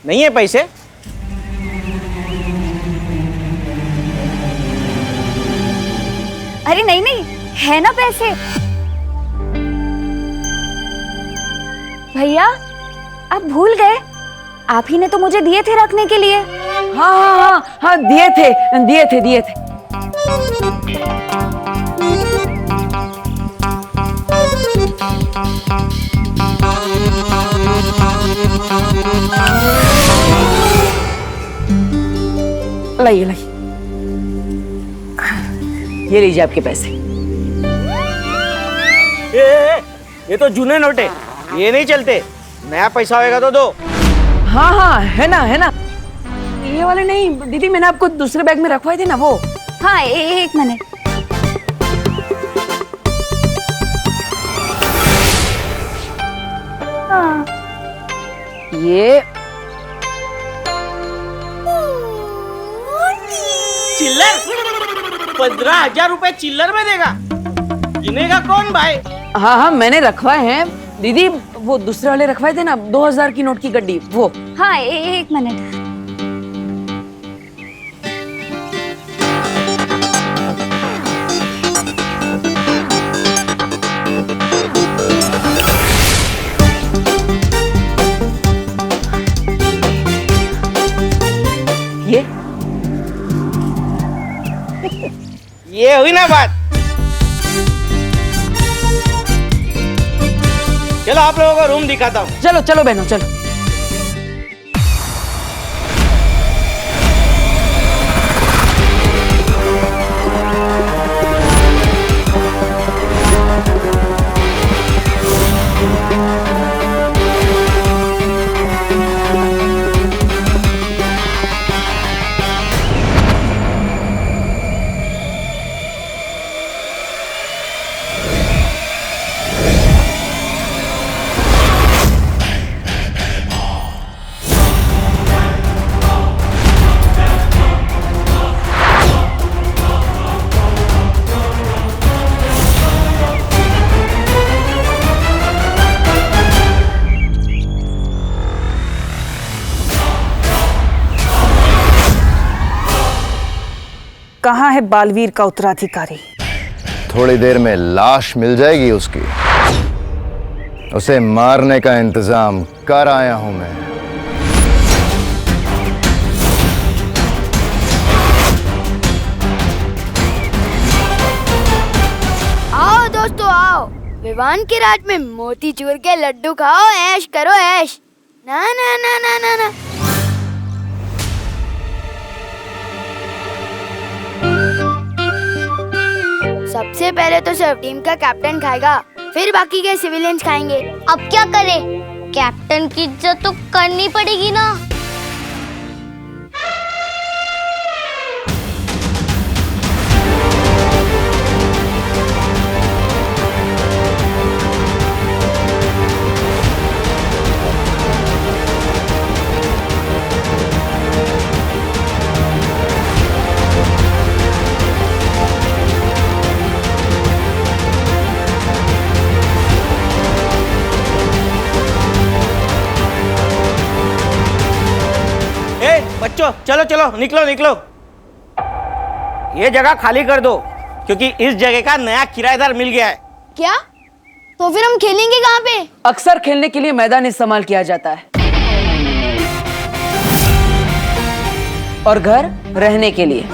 नहीं है पैसे? अरे नहीं नहीं, है ना पैसे। भैया आप भूल गए, आप ही ने तो मुझे दिए थे रखने के लिए। हाँ हाँ हाँ हाँ, दिए थे। लाइए ये लीजिए आपके पैसे। ये तो जूने नोट है, ये नहीं चलते। नया पैसा होएगा तो दो। हाँ हाँ, है ना। ये वाले नहीं दीदी, मैंने आपको दूसरे बैग में रखवाए थे ना वो। हाँ एक मिनट। हाँ ये चिल्लर 15,000 रुपए चिल्लर में देगा? गिनेगा कौन भाई? हाँ हाँ, मैंने रखवाए हैं दीदी, वो दूसरे वाले रखवाए थे ना 2000 की नोट की गड्डी वो। हाँ एक मिनट। ये हुई ना बात। चलो आप लोगों को रूम दिखाता हूँ। चलो बहनों चलो। कहाँ है बालवीर का उत्तराधिकारी? थोड़ी देर में लाश मिल जाएगी उसकी। उसे मारने का इंतजाम कर आया हूं मैं। आओ दोस्तों आओ, विवान की रात में मोतीचूर के लड्डू खाओ, ऐश करो ऐश। ना ना ना ना ना ना। सबसे पहले तो सिर्फ टीम का कैप्टन खाएगा, फिर बाकी के सिविलियंस खाएंगे। अब क्या करें? कैप्टन की इज्जत तो करनी पड़ेगी ना। बच्चों चलो निकलो। ये जगह खाली कर दो, क्योंकि इस जगह का नया किराएदार मिल गया है। क्या? तो फिर हम खेलेंगे कहाँ पे? अक्सर खेलने के लिए मैदान इस्तेमाल किया जाता है और घर रहने के लिए।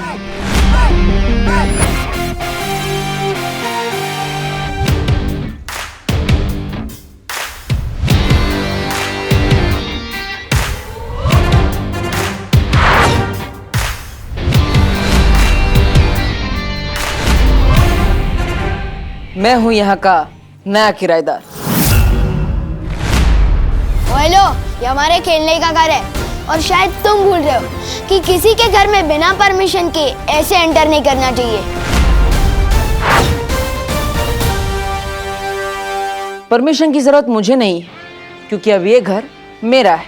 मैं हूं यहाँ का नया किराएदार। हेलो, ये हमारे खेलने का घर है और शायद तुम भूल रहे हो कि किसी के घर में बिना परमिशन के ऐसे एंटर नहीं करना चाहिए। परमिशन की जरूरत मुझे नहीं, क्योंकि अब ये घर मेरा है।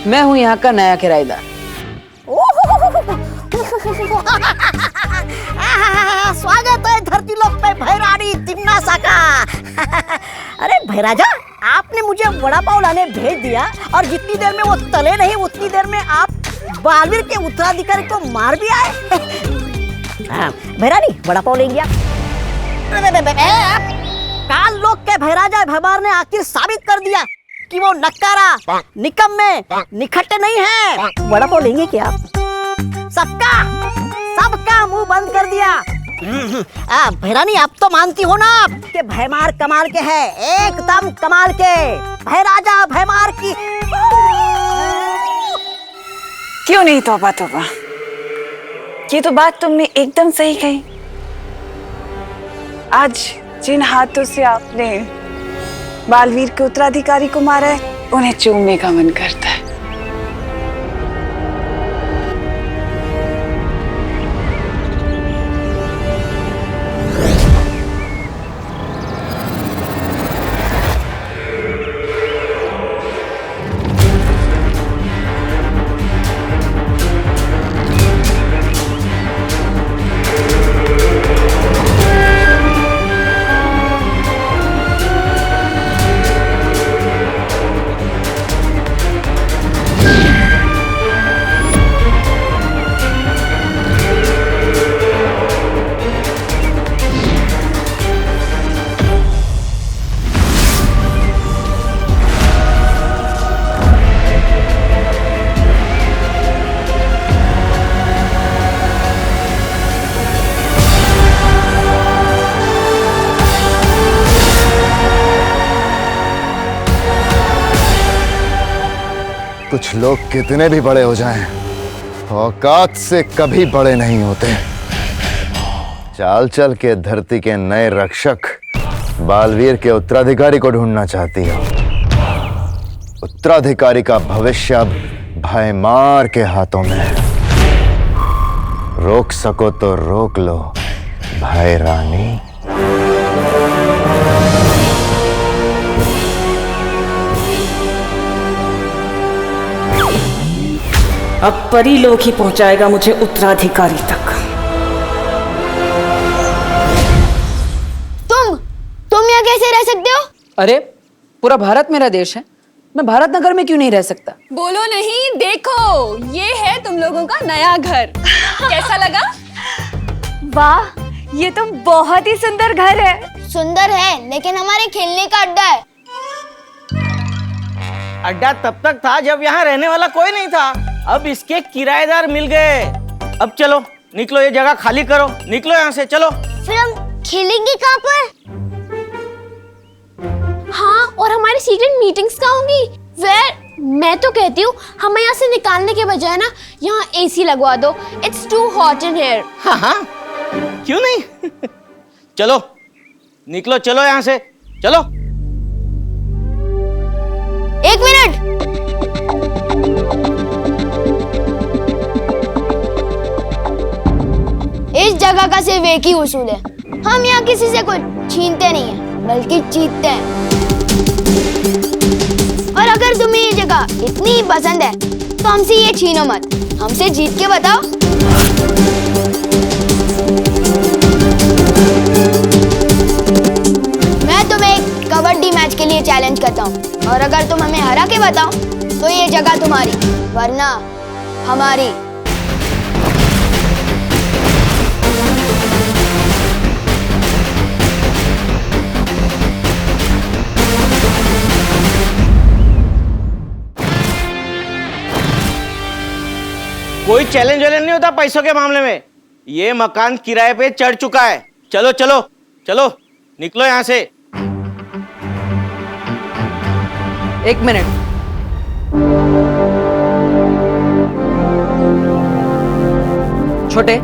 मैं हूं यहाँ का नया किराएदार। स्वागत है धरती लोक पे भैरानी तिम्नासा का। अरे भैराजा, आपने मुझे वड़ा पाव लाने भेज दिया और जितनी देर में वो तले नहीं उतनी देर में आप बालवीर के उत्तराधिकारी को मार भी आए। हाँ, भैरानी वड़ा पाव लेंगे आप? काल लोग के भैराजा भैमार ने आखिर साबित कर दिया कि वो नक्कारा निकम्मे निखट्टे नहीं है। वड़ा पाव लेंगे क्या आप? सबका मुंह बंद कर दिया। भैरानी आप तो मानती हो ना कि भैमार कमाल के है, एकदम कमाल के। भैराजा भैमार की क्यों नहीं तौबा तौबा, ये तो बात तुमने एकदम सही कही। आज जिन हाथों से आपने बालवीर के उत्तराधिकारी को मारा है उन्हें चूमने का मन करता है। कुछ लोग कितने भी बड़े हो जाएं, औकात से कभी बड़े नहीं होते। चाल चल के धरती के नए रक्षक बालवीर के उत्तराधिकारी को ढूंढना चाहती हो। उत्तराधिकारी का भविष्य अब भैमार के हाथों में है। रोक सको तो रोक लो भैरानी। अब परीलोक ही पहुंचाएगा मुझे उत्तराधिकारी तक। तुम यहाँ कैसे रह सकते हो? अरे पूरा भारत मेरा देश है, मैं भारत नगर में क्यों नहीं रह सकता? बोलो नहीं, देखो ये है तुम लोगों का नया घर। कैसा लगा? वाह, ये तो बहुत ही सुंदर घर है। सुंदर है लेकिन हमारे खेलने का अड्डा है। अड्डा तब तक था जब यहाँ रहने वाला कोई नहीं था। अब इसके किराएदार मिल गए। अब चलो निकलो, ये जगह खाली करो, निकलो यहाँ से, चलो। फिर हम खेलेंगे कहाँ पर? हाँ, और हमारी सीक्रेट मीटिंग्स कहाँ होंगी? मैं तो कहती हूँ हमें यहाँ से निकालने के बजाय ना यहाँ एसी लगवा दो। It's too hot in here. हाँ, क्यों नहीं? चलो निकलो, चलो यहाँ से, चलो। एक मिनट, इस जगह का सिर्फ एक ही उसूल है, हम यहाँ किसी से कुछ छीनते नहीं हैं, बल्कि जीतते हैं। और अगर तुम्हें ये जगह इतनी ही पसंद है तो हमसे ये छीनो मत, हमसे जीत के बताओ। मैं तुम्हें एक कबड्डी मैच के लिए चैलेंज करता हूँ, और अगर तुम हमें हरा के बताओ तो ये जगह तुम्हारी, वरना हमारी। कोई चैलेंज वैलेंज नहीं होता पैसों के मामले में। ये मकान किराए पे चढ़ चुका है। चलो चलो चलो, निकलो यहाँ से। एक मिनट, छोटे,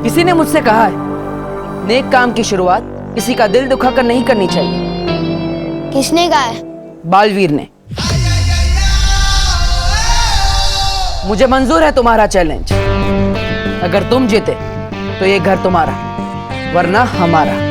किसी ने मुझसे कहा है नेक काम की शुरुआत किसी का दिल दुखाकर नहीं करनी चाहिए। किसने कहा है? बालवीर ने। मुझे मंजूर है तुम्हारा चैलेंज। अगर तुम जीते तो ये घर तुम्हारा, वरना हमारा।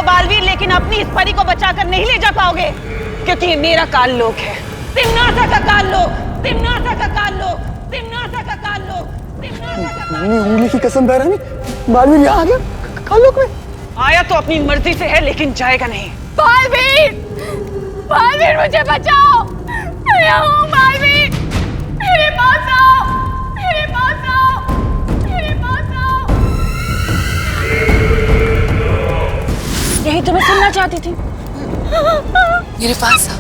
लो बालवीर, लेकिन अपनी इस परी को बचाकर नहीं ले जा पाओगे, क्योंकि ये मेरा काल लोक है। तिम्नासा का काल लोक, तिम्नासा का काल लोक, तिम्नासा का काल लोक, तिम्नासा का काल लोक। उंगली की कसम बहरानी, बालवीर यहाँ आ गया काल लोक में। आया तो अपनी मर्जी से है, लेकिन जाएगा नहीं। बालवीर, बालवीर मुझे बचाओ, मैं यहाँ हूँ बालवीर, मेरे पास आओ, मेरे पास आओ, मेरे पास आओ। यही तो मैं सुनना चाहती थी। मेरे पास आओ।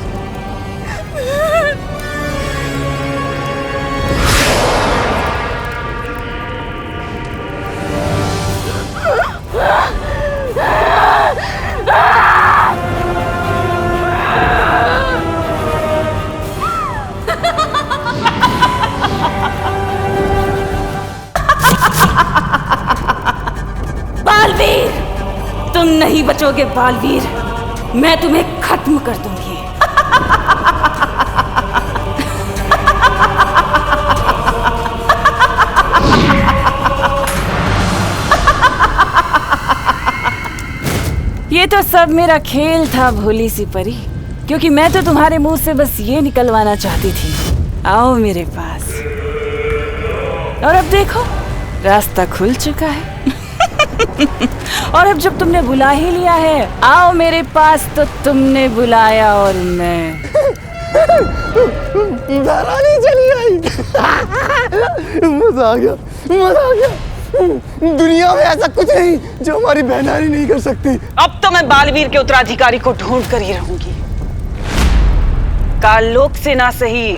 बालवीर, तुम नहीं बचोगे बालवीर, मैं तुम्हें खत्म कर दूंगी। ये तो सब मेरा खेल था भोली सी परी, क्योंकि मैं तो तुम्हारे मुंह से बस ये निकलवाना चाहती थी, आओ मेरे पास। और अब देखो रास्ता खुल चुका है। और अब जब तुमने बुला ही लिया है, आओ मेरे पास, तो तुमने बुलाया और मैं बहरानी चली आई। मजा आ गया, मजा आ गया। दुनिया में ऐसा कुछ नहीं जो हमारी बहनानी नहीं कर सकती। अब तो मैं बालवीर के उत्तराधिकारी को ढूंढ कर ही रहूंगी। काल लोक से ना सही,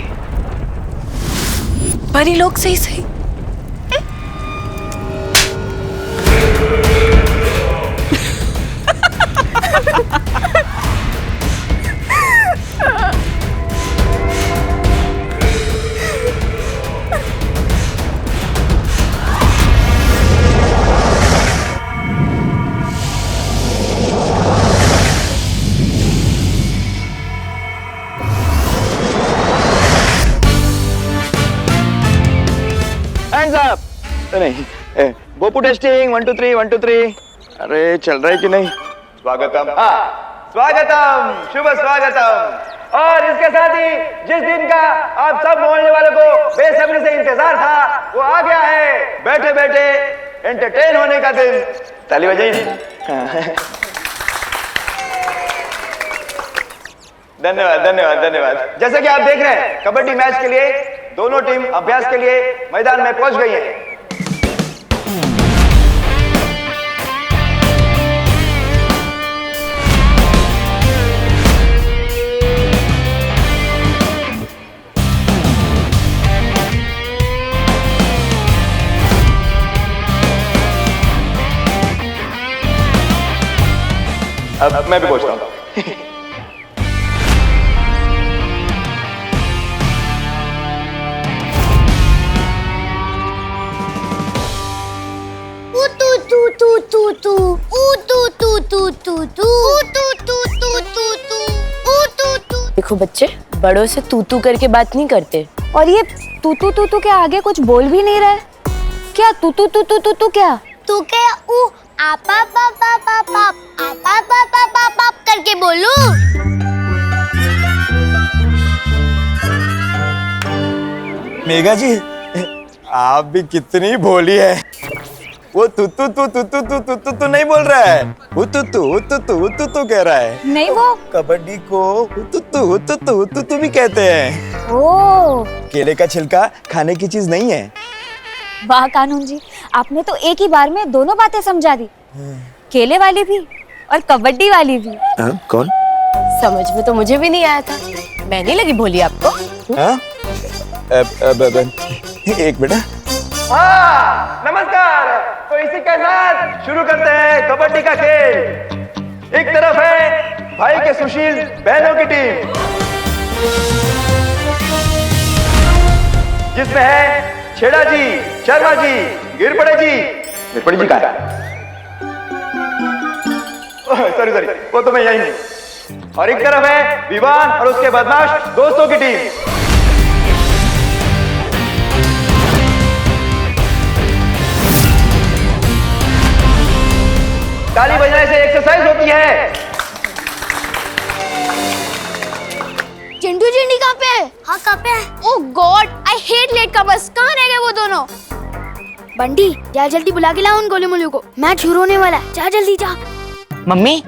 परी लोक से ही सही। नहीं, बोपू टेस्टिंग 1 2 3 1 2 3। अरे चल रहा है कि नहीं? स्वागतम, हाँ स्वागतम, शुभ स्वागतम। और इसके साथ ही जिस दिन का आप सब मोहल्ले वालों को बेसब्री से इंतजार था, वो आ गया है। बैठे बैठे एंटरटेन होने का दिन। ताली बजाइए। धन्यवाद धन्यवाद धन्यवाद। जैसे कि आप देख रहे हैं, कबड्डी मैच के लिए दोनों टीम अभ्यास के लिए मैदान में पहुंच गई है। अब मैं भी पहुंचता हूं। देखो बच्चे, बड़ों से तू तू करके बात नहीं करते। और ये तू तू के आगे कुछ बोल भी नहीं रहा है। क्या तू तू क्या? तू क्या ऊ आपा पापा पापा आपा पापा पापा करके बोलू? मेघा जी, आप भी कितनी भोली है। वो तू नहीं बोल रहा है, तू कह रहा है। नहीं, वो कबड्डी को तू भी कहते हैं। ओ, केले का छिलका खाने की चीज नहीं है। वाह कानून जी, आपने तो एक ही बार में दोनों बातें समझा दी, केले वाली भी और कबड्डी वाली भी। कौन? समझ में तो मुझे भी नहीं आया था। मैं नहीं लगी भोली आपको? एक बेटा। हाँ, नमस्कार। तो इसी के साथ शुरू करते हैं कबड्डी का खेल। एक तरफ है भाई के सुशील बहनों की टीम, जिसमें है छेड़ा जी, शर्मा जी, गिरपड़े जी का है। सॉरी वो तो मैं यही नहीं। और एक तरफ है विवान और उसके बदमाश दोस्तों की टीम। ताली बजाने से एक्सरसाइज होती होती है। चिंटू चिंडी कहाँ पे है? हाँ कहाँ पे है? Oh god, I hate late comers. कहाँ रह गए वो दोनों? बंटी जा जल्दी बुला के लाओ उन गोले मोले को, मैच शुरू होने वाला है। जा जल्दी जा। मम्मी,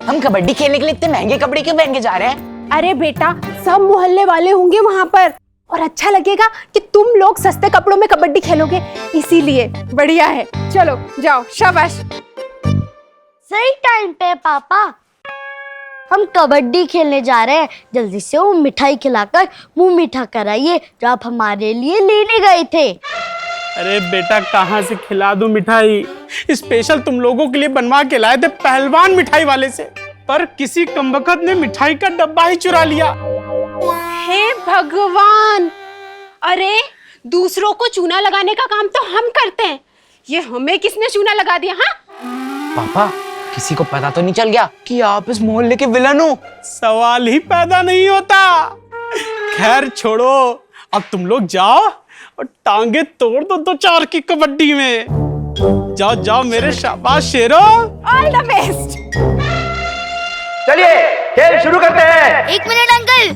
हम कबड्डी खेलने के लिए इतने महंगे कपड़े क्यों पहन के जा रहे हैं? अरे बेटा, सब मोहल्ले वाले होंगे वहाँ पर और अच्छा लगेगा कि तुम लोग सस्ते कपड़ों में कबड्डी खेलोगे, इसीलिए बढ़िया है। चलो जाओ, शाबाश। सही टाइम पे पापा, हम कबड्डी खेलने जा रहे हैं। जल्दी से वो मिठाई खिलाकर मुंह मीठा कराइए जो आप हमारे लिए लेने गए थे। अरे बेटा, कहाँ से खिला दूं मिठाई? स्पेशल तुम लोगों के लिए बनवा के लाए थे पहलवान मिठाई वाले से, पर किसी कमबख्त ने मिठाई का डब्बा ही चुरा लिया। हे भगवान, अरे दूसरों को चूना लगाने का काम तो हम करते हैं, ये हमें किसने चूना लगा दिया? हाँ पापा, किसी को पता तो नहीं चल गया कि आप इस मोहल्ले के विलन हो? सवाल ही पैदा नहीं होता। खैर छोड़ो, अब तुम लोग जाओ और टांगे तोड़ दो 2-4 की कबड्डी में। जाओ जाओ मेरे शाबाश शेरो। All the best. चलिए खेल शुरू करते हैं। 1 मिनट अंकल,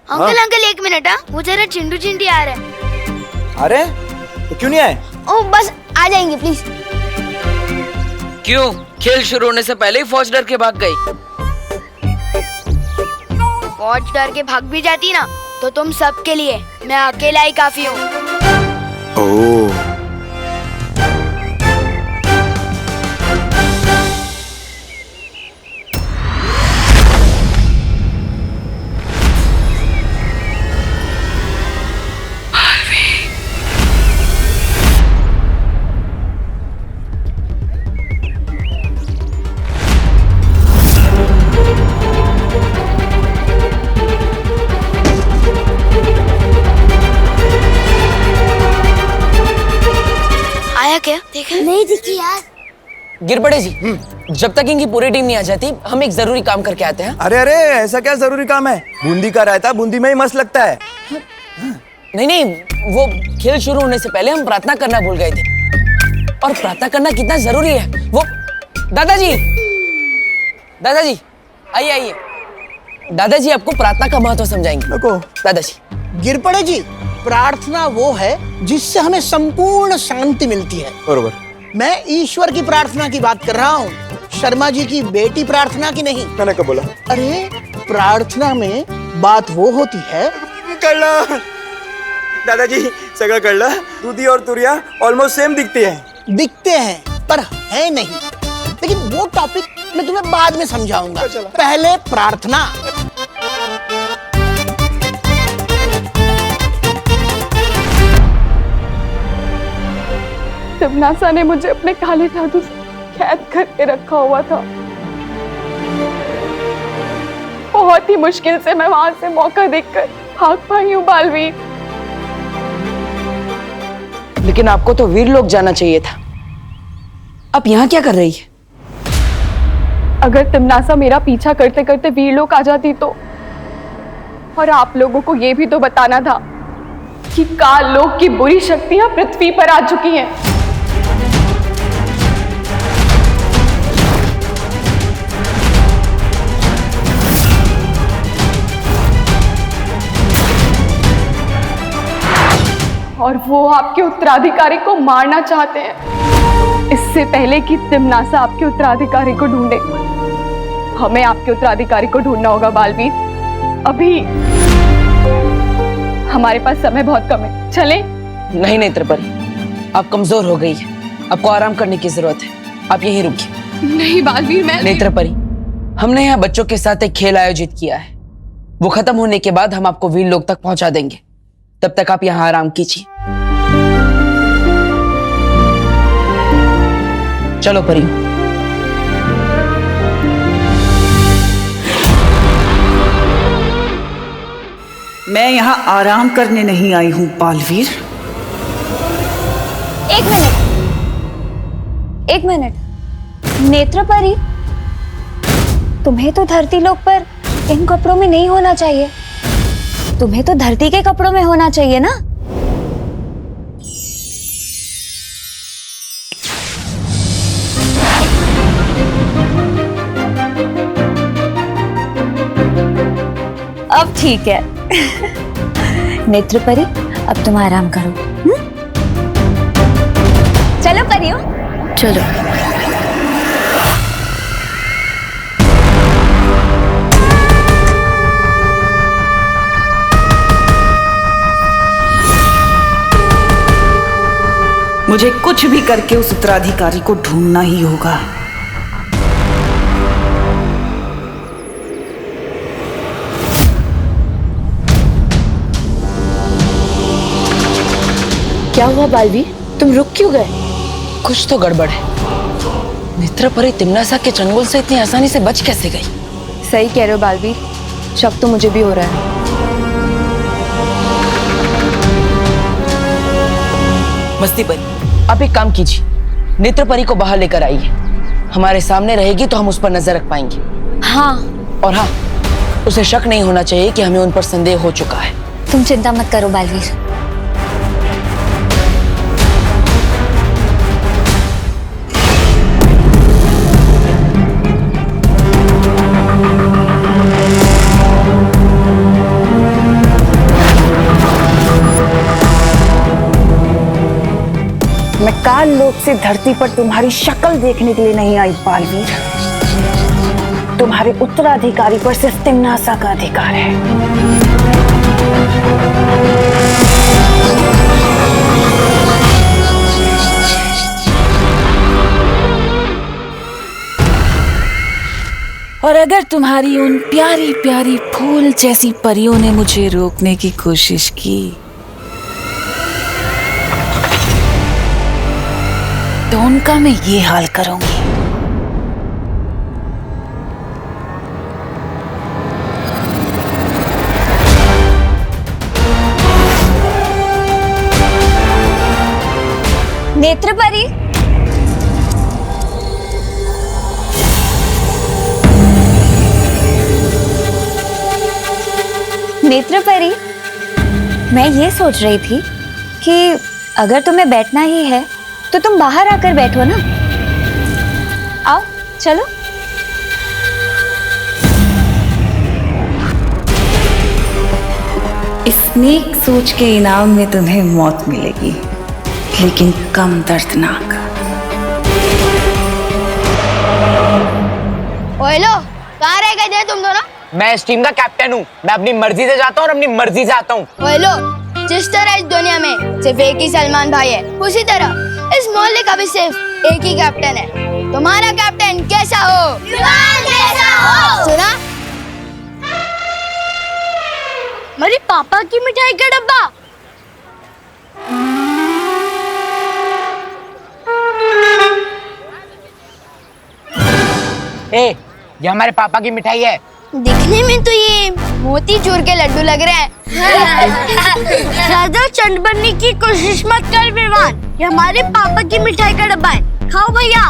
अंकल 1 मिनट। हाँ, वो जरा चिंटू चिंटी आ रहे हैं। अरे तो क्यों नहीं आए? ओ बस आ जाएंगे प्लीज। क्यों? खेल शुरू होने से पहले ही फौज डर के भाग गई। फौज डर के भाग भी जाती ना तो तुम सबके लिए मैं अकेला ही काफी हूँ। ओह, क्या देखा? नहीं दिखी यार। गिरपड़े जी, जब तक इनकी पूरी टीम नहीं आ जाती, हम एक जरूरी काम करके आते हैं। अरे अरे, ऐसा क्या जरूरी काम है? बूंदी का रायता बूंदी में ही मस्त लगता है। नहीं नहीं, वो खेल शुरू होने से पहले हम प्रार्थना करना भूल गए थे, और प्रार्थना करना कितना जरूरी है वो। दादाजी, दादाजी आइए आइए, दादाजी आपको प्रार्थना का महत्व समझाएंगे। दादाजी। गिरपड़े जी, प्रार्थना वो है जिससे हमें संपूर्ण शांति मिलती है। बरोबर। मैं ईश्वर की प्रार्थना की बात कर रहा हूँ, शर्मा जी की बेटी प्रार्थना की नहीं। मैंने कब बोला? अरे प्रार्थना में बात वो होती है। कल्ला दादाजी, सगा कल्ला, दूधी और तुरिया ऑलमोस्ट सेम दिखते हैं पर है नहीं। लेकिन वो टॉपिक मैं तुम्हें बाद में समझाऊंगा, पहले प्रार्थना। तिमनासा ने मुझे अपने काले जादू से कैद करके रखा हुआ था। बहुत ही मुश्किल से मैं वहां से मौका देखकर भाग पाई हूँ बालवीर। लेकिन आपको तो वीर लोग जाना चाहिए था। आप यहाँ क्या कर रही है? अगर तिमनासा मेरा पीछा करते करते वीर लोग आ जाती तो, और आप लोगों को ये भी तो बताना था कि काल लोक की बुरी शक्तियां पृथ्वी पर आ चुकी हैं। और वो आपके उत्तराधिकारी को मारना चाहते हैं। इससे पहले कि तिमनासा आपके उत्तराधिकारी को ढूंढे, हमें आपके उत्तराधिकारी को ढूंढना होगा बालवीर। अभी हमारे पास समय बहुत कम है, चलें? नहीं नहीं त्रिपरी, आप कमजोर हो गई है, आपको आराम करने की जरूरत है, आप यहीं रुकिए। नहीं बालवीर, मैं नहीं त्रिपरी, हमने यहाँ बच्चों के साथ एक खेल आयोजित किया है, वो खत्म होने के बाद हम आपको वीर लोक तक पहुंचा देंगे। तब तक आप यहाँ आराम कीजिए। चलो परी। मैं यहाँ आराम करने नहीं आई हूँ बालवीर। एक मिनट, नेत्रपरी, तुम्हें तो धरती लोक पर इन कपड़ों में नहीं होना चाहिए, तुम्हें तो धरती के कपड़ों में होना चाहिए ना। अब ठीक है। नेत्र परी, अब तुम आराम करो। चलो परियो, चलो। मुझे कुछ भी करके उस उत्तराधिकारी को ढूंढना ही होगा। क्या हुआ बालवीर, तुम रुक क्यों गए? कुछ तो गड़बड़ है। नेत्रपरी तिम्नासा के चंगुल से इतनी आसानी से बच कैसे गई? सही कह रहे हो बालवीर, शक तो मुझे भी हो रहा है। मस्ती परी, आप एक काम कीजिए, नेत्रपरी को बाहर लेकर आइए। हमारे सामने रहेगी तो हम उस पर नजर रख पाएंगे। हाँ। और हाँ, उसे शक नहीं होना चाहिए कि हमें उन पर संदेह हो चुका है। तुम चिंता मत करो बालवीर। मैं काल लोक से धरती पर तुम्हारी शक्ल देखने के लिए नहीं आई बालवीर। तुम्हारे उत्तराधिकारी पर सिर्फ तिम्नासा का अधिकार है। और अगर तुम्हारी उन प्यारी प्यारी फूल जैसी परियों ने मुझे रोकने की कोशिश की तो उनका मैं ये हाल करूंगी। नेत्रपरी, नेत्रपरी, मैं ये सोच रही थी कि अगर तुम्हें बैठना ही है तो तुम बाहर आकर बैठो ना। आओ, चलो। इस नेक सोच के इनाम में तुम्हें मौत मिलेगी, लेकिन कम दर्दनाक। ओए लो, कहाँ रह गए थे तुम दोनों? मैं इस टीम का कैप्टन हूँ। मैं अपनी मर्जी से जाता हूँ और अपनी मर्जी से आता हूँ। ओए लो, जिस तरह इस दुनिया में सिर्फ एक ही सलमान भाई है, उसी तरह इस मोहल्ले का भी सिर्फ एक ही कैप्टन है। तुम्हारा कैप्टन कैसा हो? कैसा हो? सुना? मेरे पापा की मिठाई का डब्बा। ये हमारे पापा की मिठाई है। दिखने में तो ये मोतीचूर के लड्डू लग रहे हैं। ज्यादा चंड बनने की कोशिश मत कर विवान, ये हमारे पापा की मिठाई का डब्बा है। खाओ भैया।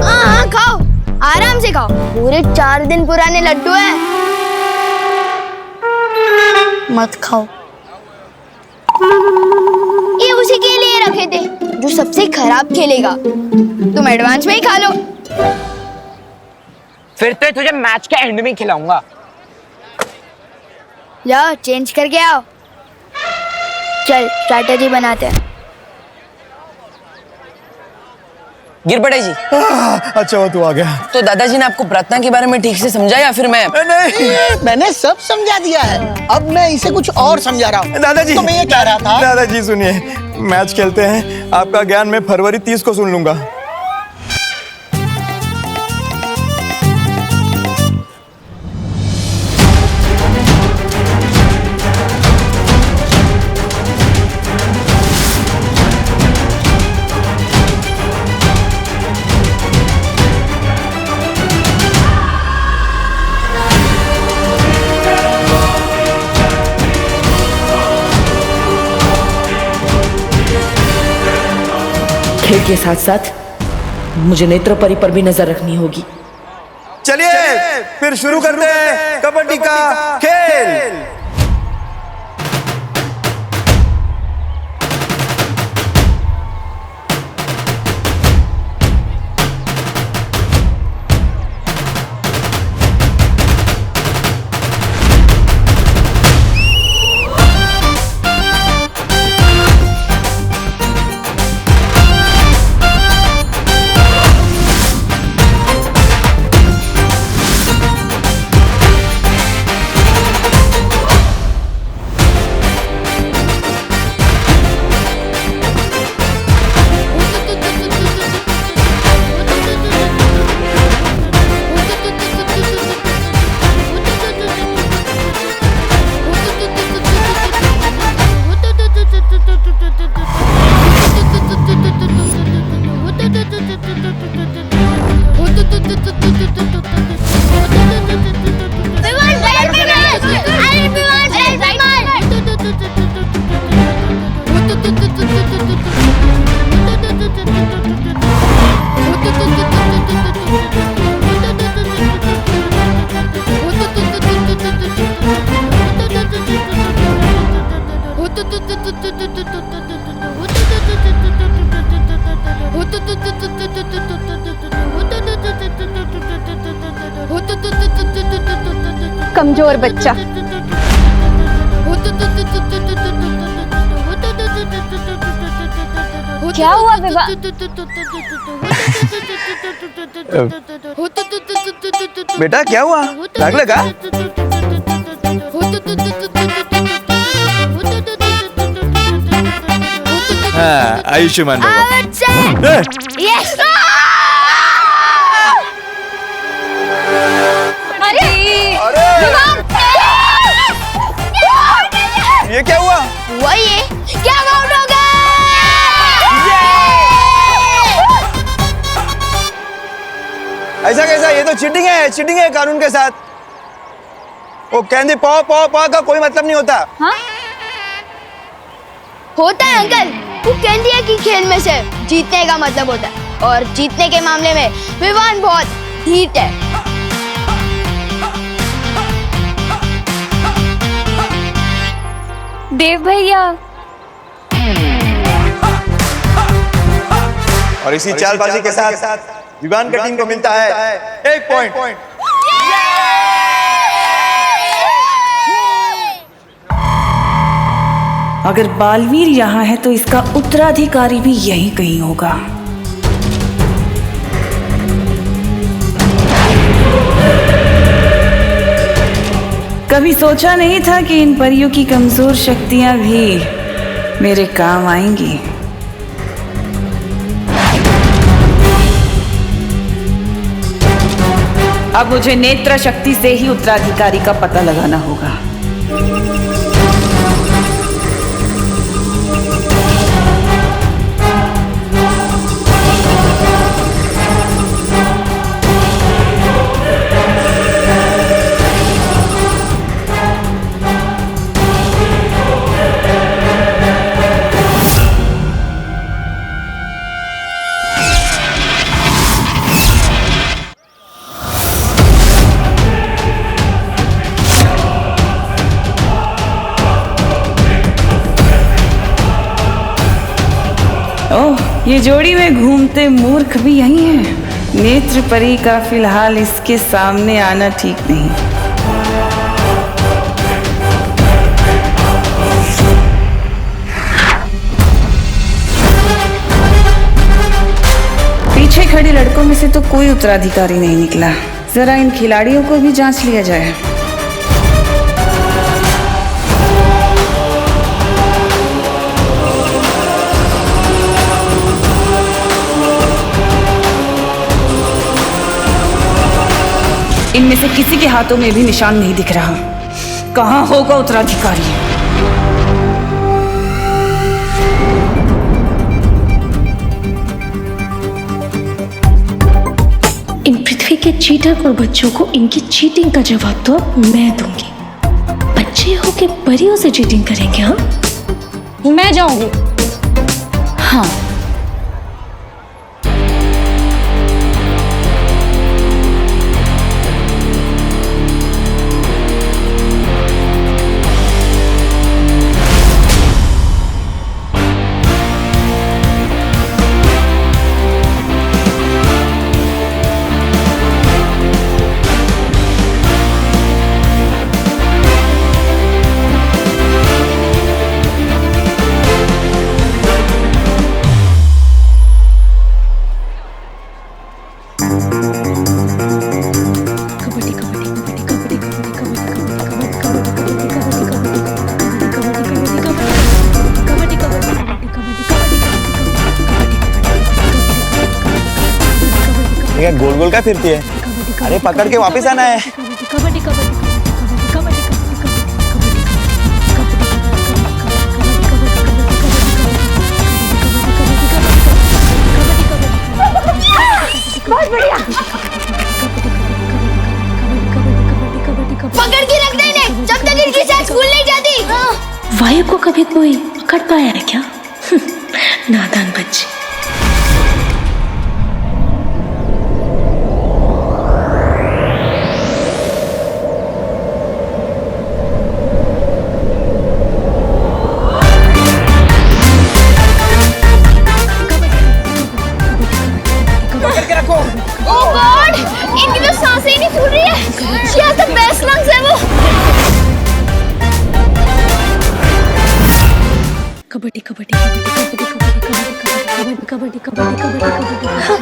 हाँ, खाओ, आराम से खाओ। पूरे 4 दिन पुराने लड्डू हैं। मत खाओ, ये उसी के लिए रखे थे जो सबसे खराब खेलेगा। तुम एडवांस में ही खा लो। फिर तो तुझे मैच के एंड में खिलाऊंगा। जाओ, चेंज करके आओ। चल, स्ट्रैटेजी बनाते हैं। गिरपड़े जी। अच्छा वो तू आ गया। तो दादाजी ने आपको प्रार्थना के बारे में ठीक से समझा या फिर मैं? नहीं, मैंने सब समझा दिया है। अब मैं इसे कुछ और समझा रहा हूँ। दादाजी, तो मैं ये कह रहा था। दादाजी सुनिए, मैच खेलते हैं। आपका ज्ञान मैं फरवरी 30 को सुन लूंगा। खेल के साथ साथ मुझे नेत्रपरी पर भी नजर रखनी होगी। चलिए फिर शुरू करते हैं कबड्डी का खेल। कमजोर बच्चा। क्या हुआ विवाह? बेटा क्या हुआ, दाग लगा? हाँ, आयुष्मान भव। यस। ये क्या हुआ? वही है, क्या आउट हो गए? ऐसा कैसा? ये तो चीटिंग है कानून के साथ। वो कहती पौ पौ पौ का कोई मतलब नहीं होता। हाँ? होता है अंकल। वो कहती है कि खेल में से जीतने का मतलब होता है, और जीतने के मामले में विवान बहुत हीट है। देव भैया। और इसी चालबाजी के साथ विवान का टीम को मिलता है 1 पॉइंट। अगर बालवीर यहाँ है तो इसका उत्तराधिकारी भी यहीं कहीं होगा। कभी सोचा नहीं था कि इन परियों की कमजोर शक्तियां भी मेरे काम आएंगी। अब मुझे नेत्र शक्ति से ही उत्तराधिकारी का पता लगाना होगा। ओह, ये जोड़ी में घूमते मूर्ख भी यही हैं। नेत्र परी का फिलहाल इसके सामने आना ठीक नहीं। पीछे खड़े लड़कों में से तो कोई उत्तराधिकारी नहीं निकला। जरा इन खिलाड़ियों को भी जांच लिया जाए। इनमें से किसी के हाथों में भी निशान नहीं दिख रहा। कहाँ होगा उत्तराधिकारी? इन पृथ्वी के चीटर और बच्चों को इनकी चीटिंग का जवाब तो अब मैं दूंगी। बच्चे हो के परियों से चीटिंग करेंगे? हाँ, मैं जाऊंगी। हाँ, गोल गोल क्या फिरती है? अरे पकड़ के वापस आना है। बहुत बढ़िया। पकड़ के रख दे इन्हें, जब तक इनकी सांस फूल नहीं जाती। वायु को कभी कोई पकड़ पाया है क्या? नादान बच्चे। ओह गॉड, इनकी तो सांसें ही नहीं फूल रही है। She has the best lungs ever. Kabaddi kabaddi kabaddi kabaddi kabaddi kabaddi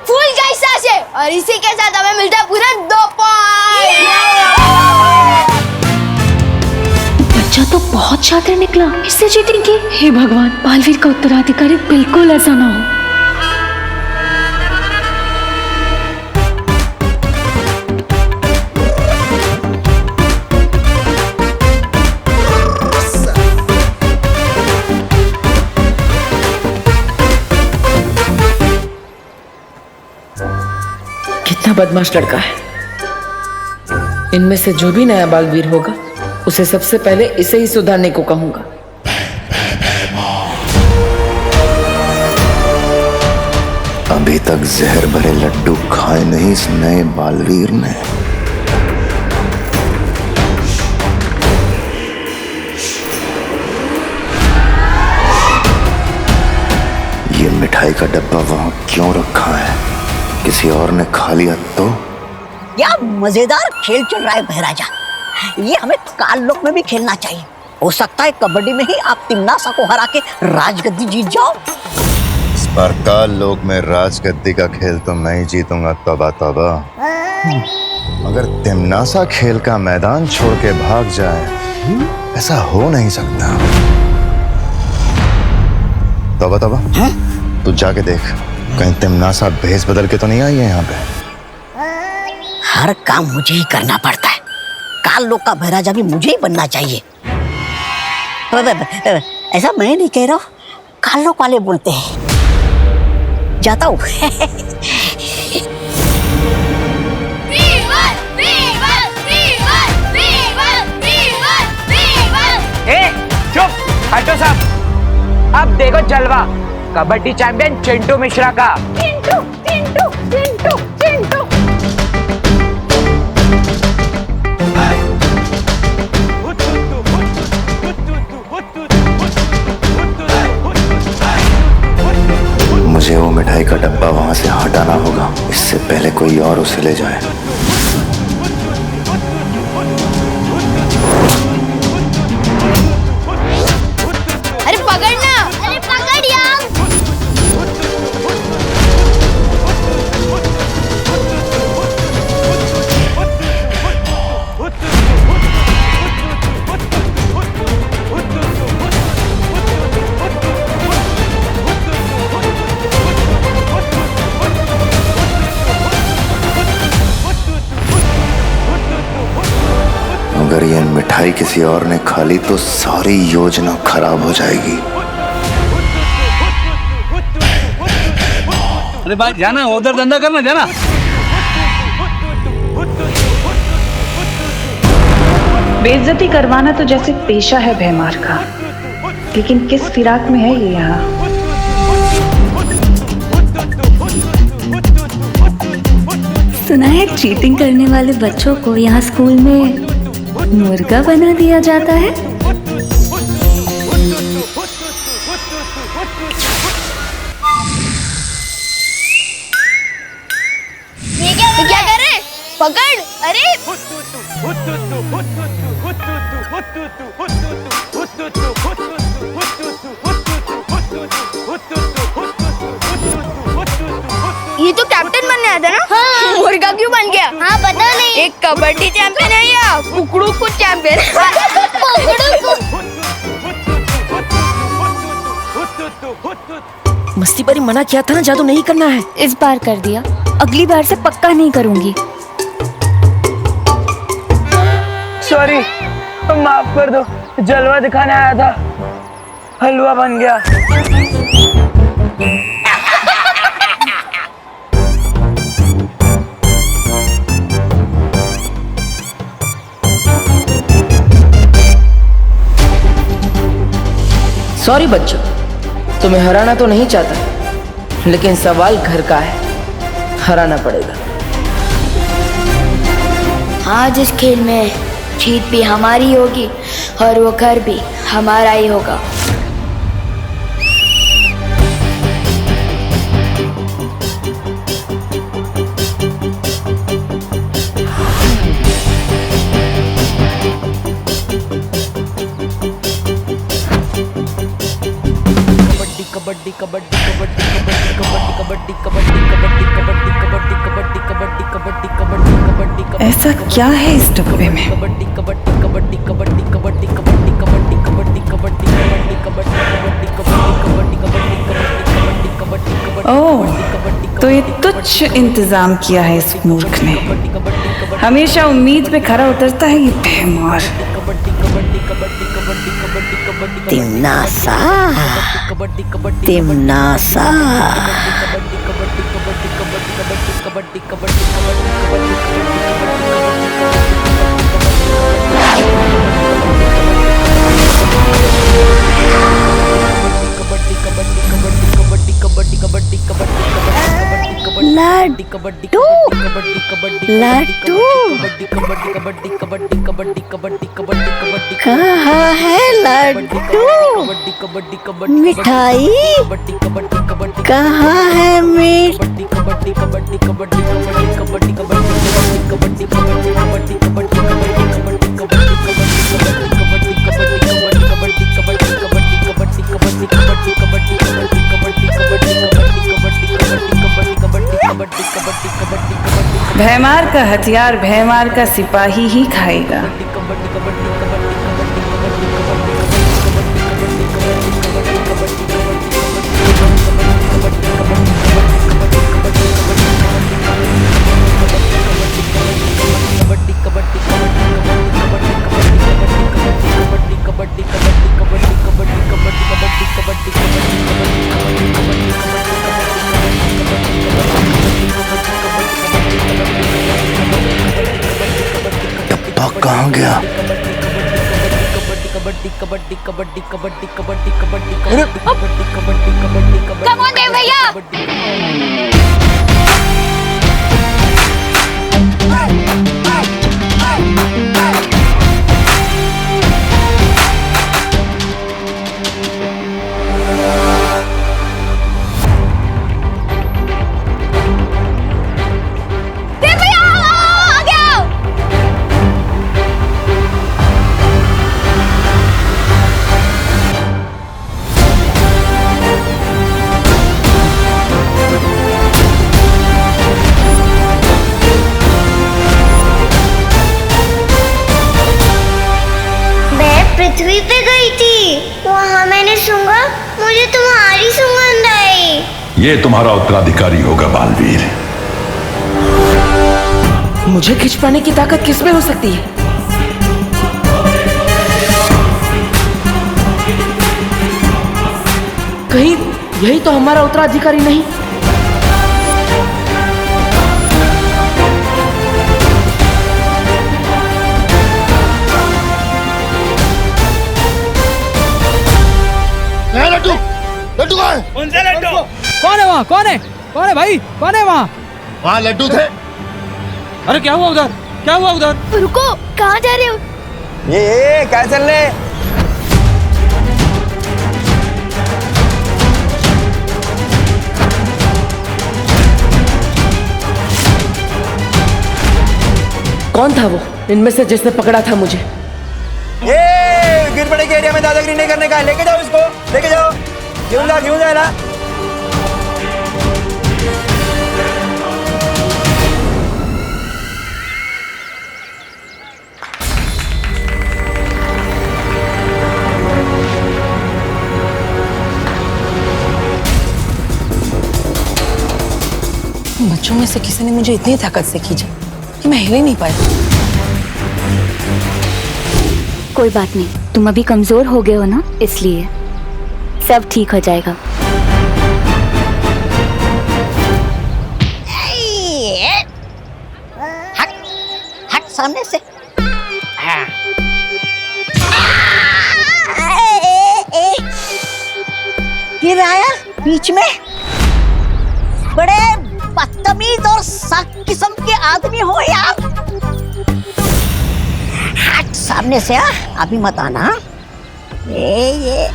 फूल गई सांसें और इसी के साथ हमें मिलता है पूरा 2 पॉइंट। बच्चा तो बहुत शातिर निकला, इससे चीटिंग की। हे भगवान, बालवीर का उत्तराधिकारी बिल्कुल ऐसा ना हो। कितना बदमाश लड़का है। इनमें से जो भी नया बालवीर होगा उसे सबसे पहले इसे ही सुधारने को कहूंगा। अभी तक जहर भरे लड्डू खाए नहीं इस नए बालवीर ने। ये मिठाई का डब्बा वहां क्यों रखा है? किसी और ने खा लिया तो? क्या मजेदार खेल चल रहा है बहराजा। ये हमें काल लोक में भी खेलना चाहिए। हो सकता है कबड्डी में ही आप तिम्नासा को हरा के राजगद्दी जीत जाओ। इस बार काल लोक में राजगद्दी का खेल तो मैं ही जीतूंगा। तौबा तौबा। मगर तिम्नासा खेल का मैदान छोड़ के भाग जाए, ऐसा हो नहीं सकता। तौबा तौबा, तू जाके देख कहीं तिम्नासा भेस बदल के तो नहीं आई है यहाँ पे। हर काम मुझे ही करना पड़ता है। काल लोक का बहराजा भी मुझे ही बनना चाहिए। ऐसा मैं नहीं कह रहा हूँ, काल लोक वाले बोलते हैं। जाता हूँ। चुप, हटो साहब। अब देखो जलवा कबड्डी चैंपियन चिंटू मिश्रा का। चिंटू चिंटू चिंटू चिंटू। मुझे वो मिठाई का डब्बा वहां से हटाना होगा, इससे पहले कोई और उसे ले जाए। अरे पकड़ना, अरे पकड़ यार। अगर ये मिठाई किसी और ने खा ली तो सारी योजना खराब हो जाएगी। अरे भाई जाना, उधर धंधा करना, जाना। बेइज्जती करवाना तो जैसे पेशा है भैमार का, लेकिन किस फिराक में है ये यहाँ। सुना है चीटिंग करने वाले बच्चों को यहाँ स्कूल में मुर्गा बना दिया जाता है। ये क्या कर रहे? पकड़, अरे ये तो कैप्टन बनने आया था ना? हाँ। मुर्गा क्यों बन गया? हाँ पता नहीं। एक कबड्डी चैंपियन है या कुकड़ू को चैंपियन? मस्ती परी मना किया था ना, जादू नहीं करना है। इस बार कर दिया, अगली बार से पक्का नहीं करूंगी। सॉरी, माफ कर दो, जलवा दिखाने आया था, हलवा बन गया। सॉरी बच्चों, तुम्हें हराना तो नहीं चाहता, लेकिन सवाल घर का है, हराना पड़ेगा। आज इस खेल में जीत भी हमारी होगी और वो घर भी हमारा ही होगा। कबड्डी कबड्डी कबड्डी कबड्डी कबड्डी कबड्डी कबड्डी कबड्डी कबड्डी कबड्डी कबड्डी कबड्डी कबड्डी कबड्डी कबड्डी। ऐसा क्या है इस डब्बे में? कबड्डी कबड्डी कबड्डी कबड्डी कबड्डी कबड्डी कबड्डी कबड्डी कबड्डी कबड्डी कबड्डी कबड्डी कबड्डी कबड्डी कबड्डी कबड्डी। ओह, तो ये तुच्छ इंतजाम किया है इस मूर्ख ने। हमेशा उम्मीद पे खरा उतरता है ये बेमार। तिमनासा, तिमनासा। लड्डू, लड्डू कहाँ है लड्डू? मिठाई कहाँ है? भैमार का हथियार भैमार का सिपाही ही खाएगा। कहाँ गया? कम ऑन देव भैया। पृथ्वी पे गई थी, वहाँ मैंने सूंघा, मुझे तुम्हारी सुगंध आई। ये तुम्हारा उत्तराधिकारी होगा बालवीर। मुझे खिंच पाने की ताकत किसमें हो सकती है? कहीं यही तो हमारा उत्तराधिकारी नहीं? लड्डू, लड्डू कहाँ है? कौन से लड्डू? कौन है वहाँ? कौन है? कौन है भाई? कौन है वहाँ? वहाँ लड्डू थे। अरे क्या हुआ उधर? क्या हुआ उधर? रुको, कहाँ जा रहे हो? ये क्या चल रहे? कौन था वो इनमें से जिसने पकड़ा था मुझे? ये गिरपड़े के एरिया में दादागिरी नहीं करने का है। लेके जाओ इसको, लेके जाओ। क्यों जा ना? बच्चों में से किसी ने मुझे इतनी ताकत से खींचा कि मैं हिल ही नहीं पाया। कोई बात नहीं, तुम अभी कमजोर हो गए हो ना, इसलिए सब ठीक हो जाएगा। हट हट सामने से। गिराया बीच में। बड़े बदतमीज और सख्त किस्म के आदमी हो यार। हट सामने से। अभी मत आना। ये है?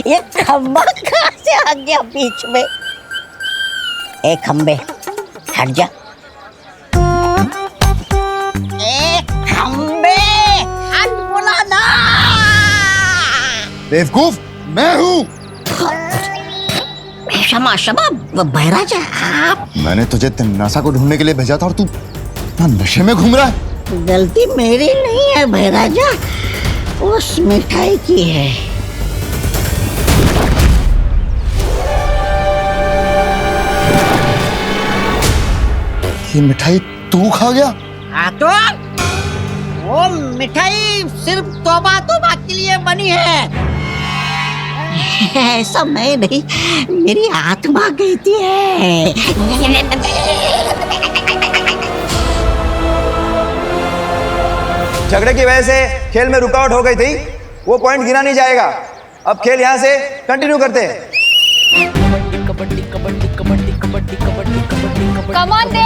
ये खंबा कहाँ से आ गया बीच में? ए खंबे हट जा। ए खंबे हट बोला ना। बेवकूफ मैं हूँ। क्षमा क्षमा बहराजा आप। मैंने तुझे तिन्नासा को ढूंढने के लिए भेजा था और तू नशे में घूम रहा है। गलती मेरी नहीं है बहराजा, उस मिठाई की है। ये मिठाई तू खा गया? हाँ तो वो मिठाई सिर्फ तौबा तौबा के लिए बनी है। ऐसा मैं नहीं, मेरी आत्मा कहती है। झगड़े की वजह से खेल में रुकावट हो गई थी, वो पॉइंट गिना नहीं जाएगा। अब खेल यहाँ से कंटिन्यू करते हैं। Come on, Dev.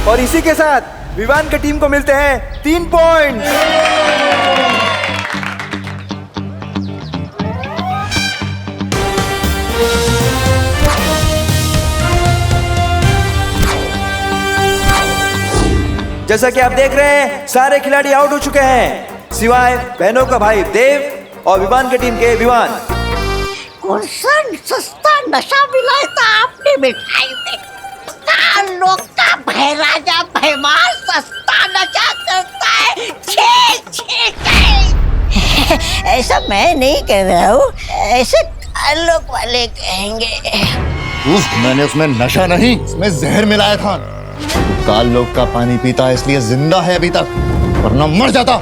और इसी के साथ विवान की टीम को मिलते हैं 3 पॉइंट। जैसा कि आप देख रहे हैं सारे खिलाड़ी आउट हो चुके हैं सिवाय बहनों का भाई देव और विवान की टीम के विवान। कौन सा सस्ता नशा मिलाया था आपने मिठाई में? लोग का बहराजा भैमार सस्ता नशा करता है। छे छे छे। ऐसा मैं नहीं कह रहा हूँ, ऐसे लोग वाले कहेंगे। मैंने उसमें नशा नहीं, उसमें जहर मिलाया था। काल लोग का पानी पीता है इसलिए जिंदा है अभी तक, वरना मर जाता।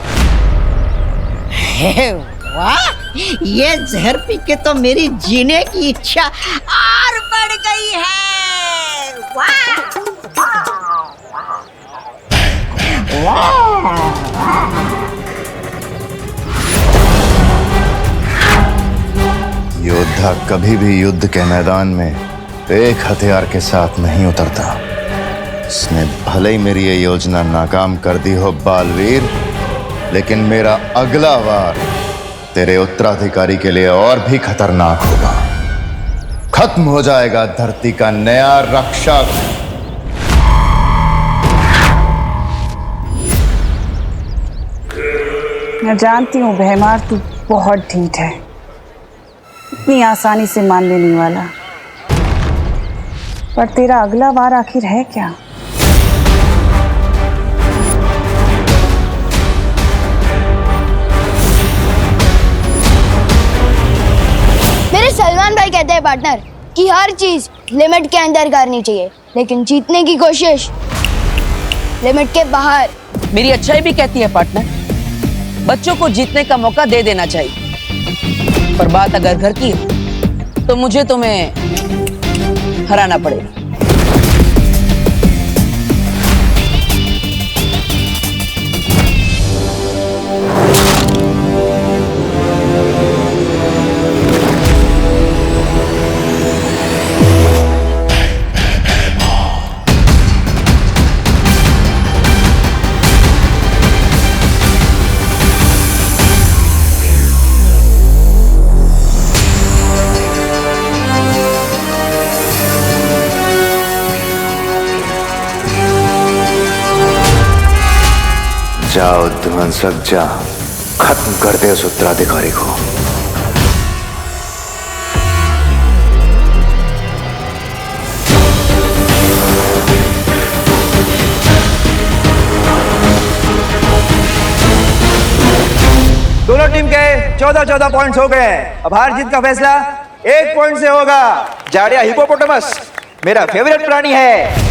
वाह, ये जहर पी के तो मेरी जीने की इच्छा और बढ़ गई है। योद्धा कभी भी युद्ध के मैदान में एक हथियार के साथ नहीं उतरता। इसने भले ही मेरी ये योजना नाकाम कर दी हो बालवीर, लेकिन मेरा अगला वार तेरे उत्तराधिकारी के लिए और भी खतरनाक होगा। खत्म हो जाएगा धरती का नया रक्षक। मैं जानती हूँ भैमार, तू बहुत ढीठ है, इतनी आसानी से मान लेने वाला। पर तेरा अगला वार आखिर है क्या? मेरे सलमान भाई कहते हैं पार्टनर कि हर चीज लिमिट के अंदर करनी चाहिए, लेकिन जीतने की कोशिश लिमिट के बाहर। मेरी अच्छाई भी कहती है पार्टनर, बच्चों को जीतने का मौका दे देना चाहिए। पर बात अगर घर की है तो मुझे तुम्हें हराना पड़ेगा। जाओ ध्वंसक जा, खत्म कर दे उस उत्तराधिकारी को। दोनों टीम के 14-14 पॉइंट्स हो गए। अब हार जीत का फैसला 1 पॉइंट से होगा। जाड़िया हिपोपोटामस मेरा फेवरेट प्राणी है।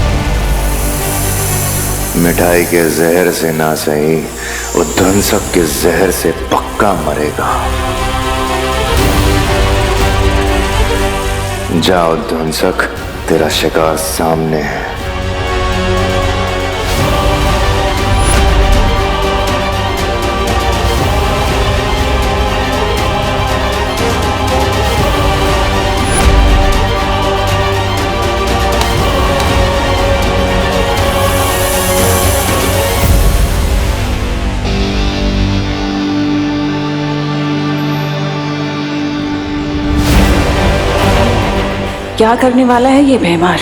मिठाई के जहर से ना सही, वो ध्वंसक के जहर से पक्का मरेगा। जाओ ध्वंसक, तेरा शिकार सामने है। क्या करने वाला है ये भैमार?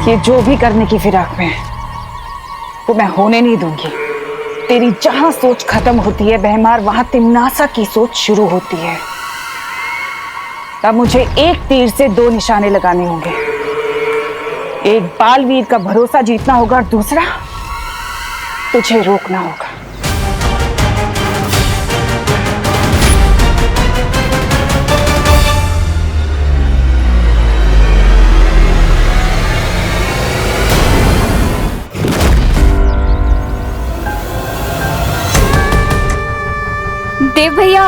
ये जो भी करने की फिराक में है वो मैं होने नहीं दूंगी। तेरी जहां सोच खत्म होती है बहमार, वहां तिम्नासा की सोच शुरू होती है। अब मुझे एक तीर से 2 निशाने लगाने होंगे। एक बालवीर का भरोसा जीतना होगा और दूसरा तुझे रोकना होगा। देव भैया,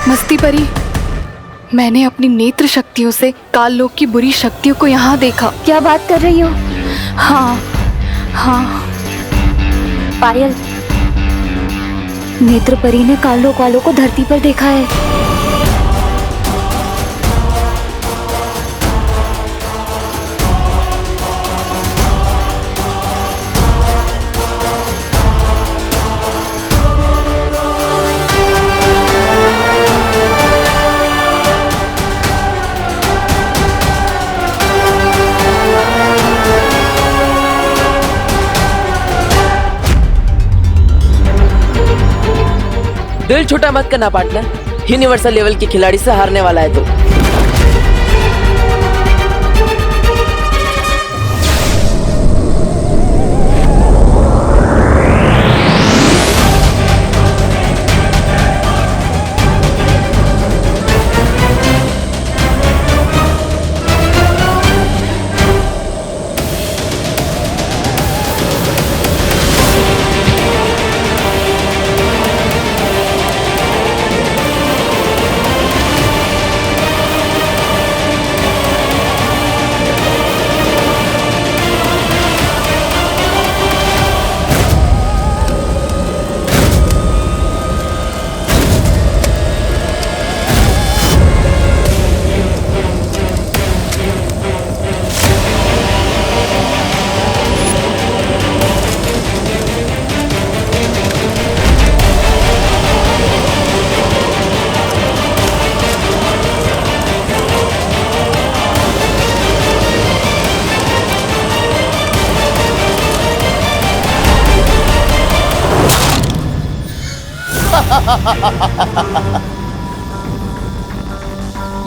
मस्ती परी, मैंने अपनी नेत्र शक्तियों से काल लोक की बुरी शक्तियों को यहाँ देखा। क्या बात कर रही हो? हाँ हाँ। पायल, नेत्र परी ने काल लोक वालों को धरती पर देखा है। दिल छोटा मत करना पार्टनर, यूनिवर्सल लेवल के खिलाड़ी से हारने वाला है तो।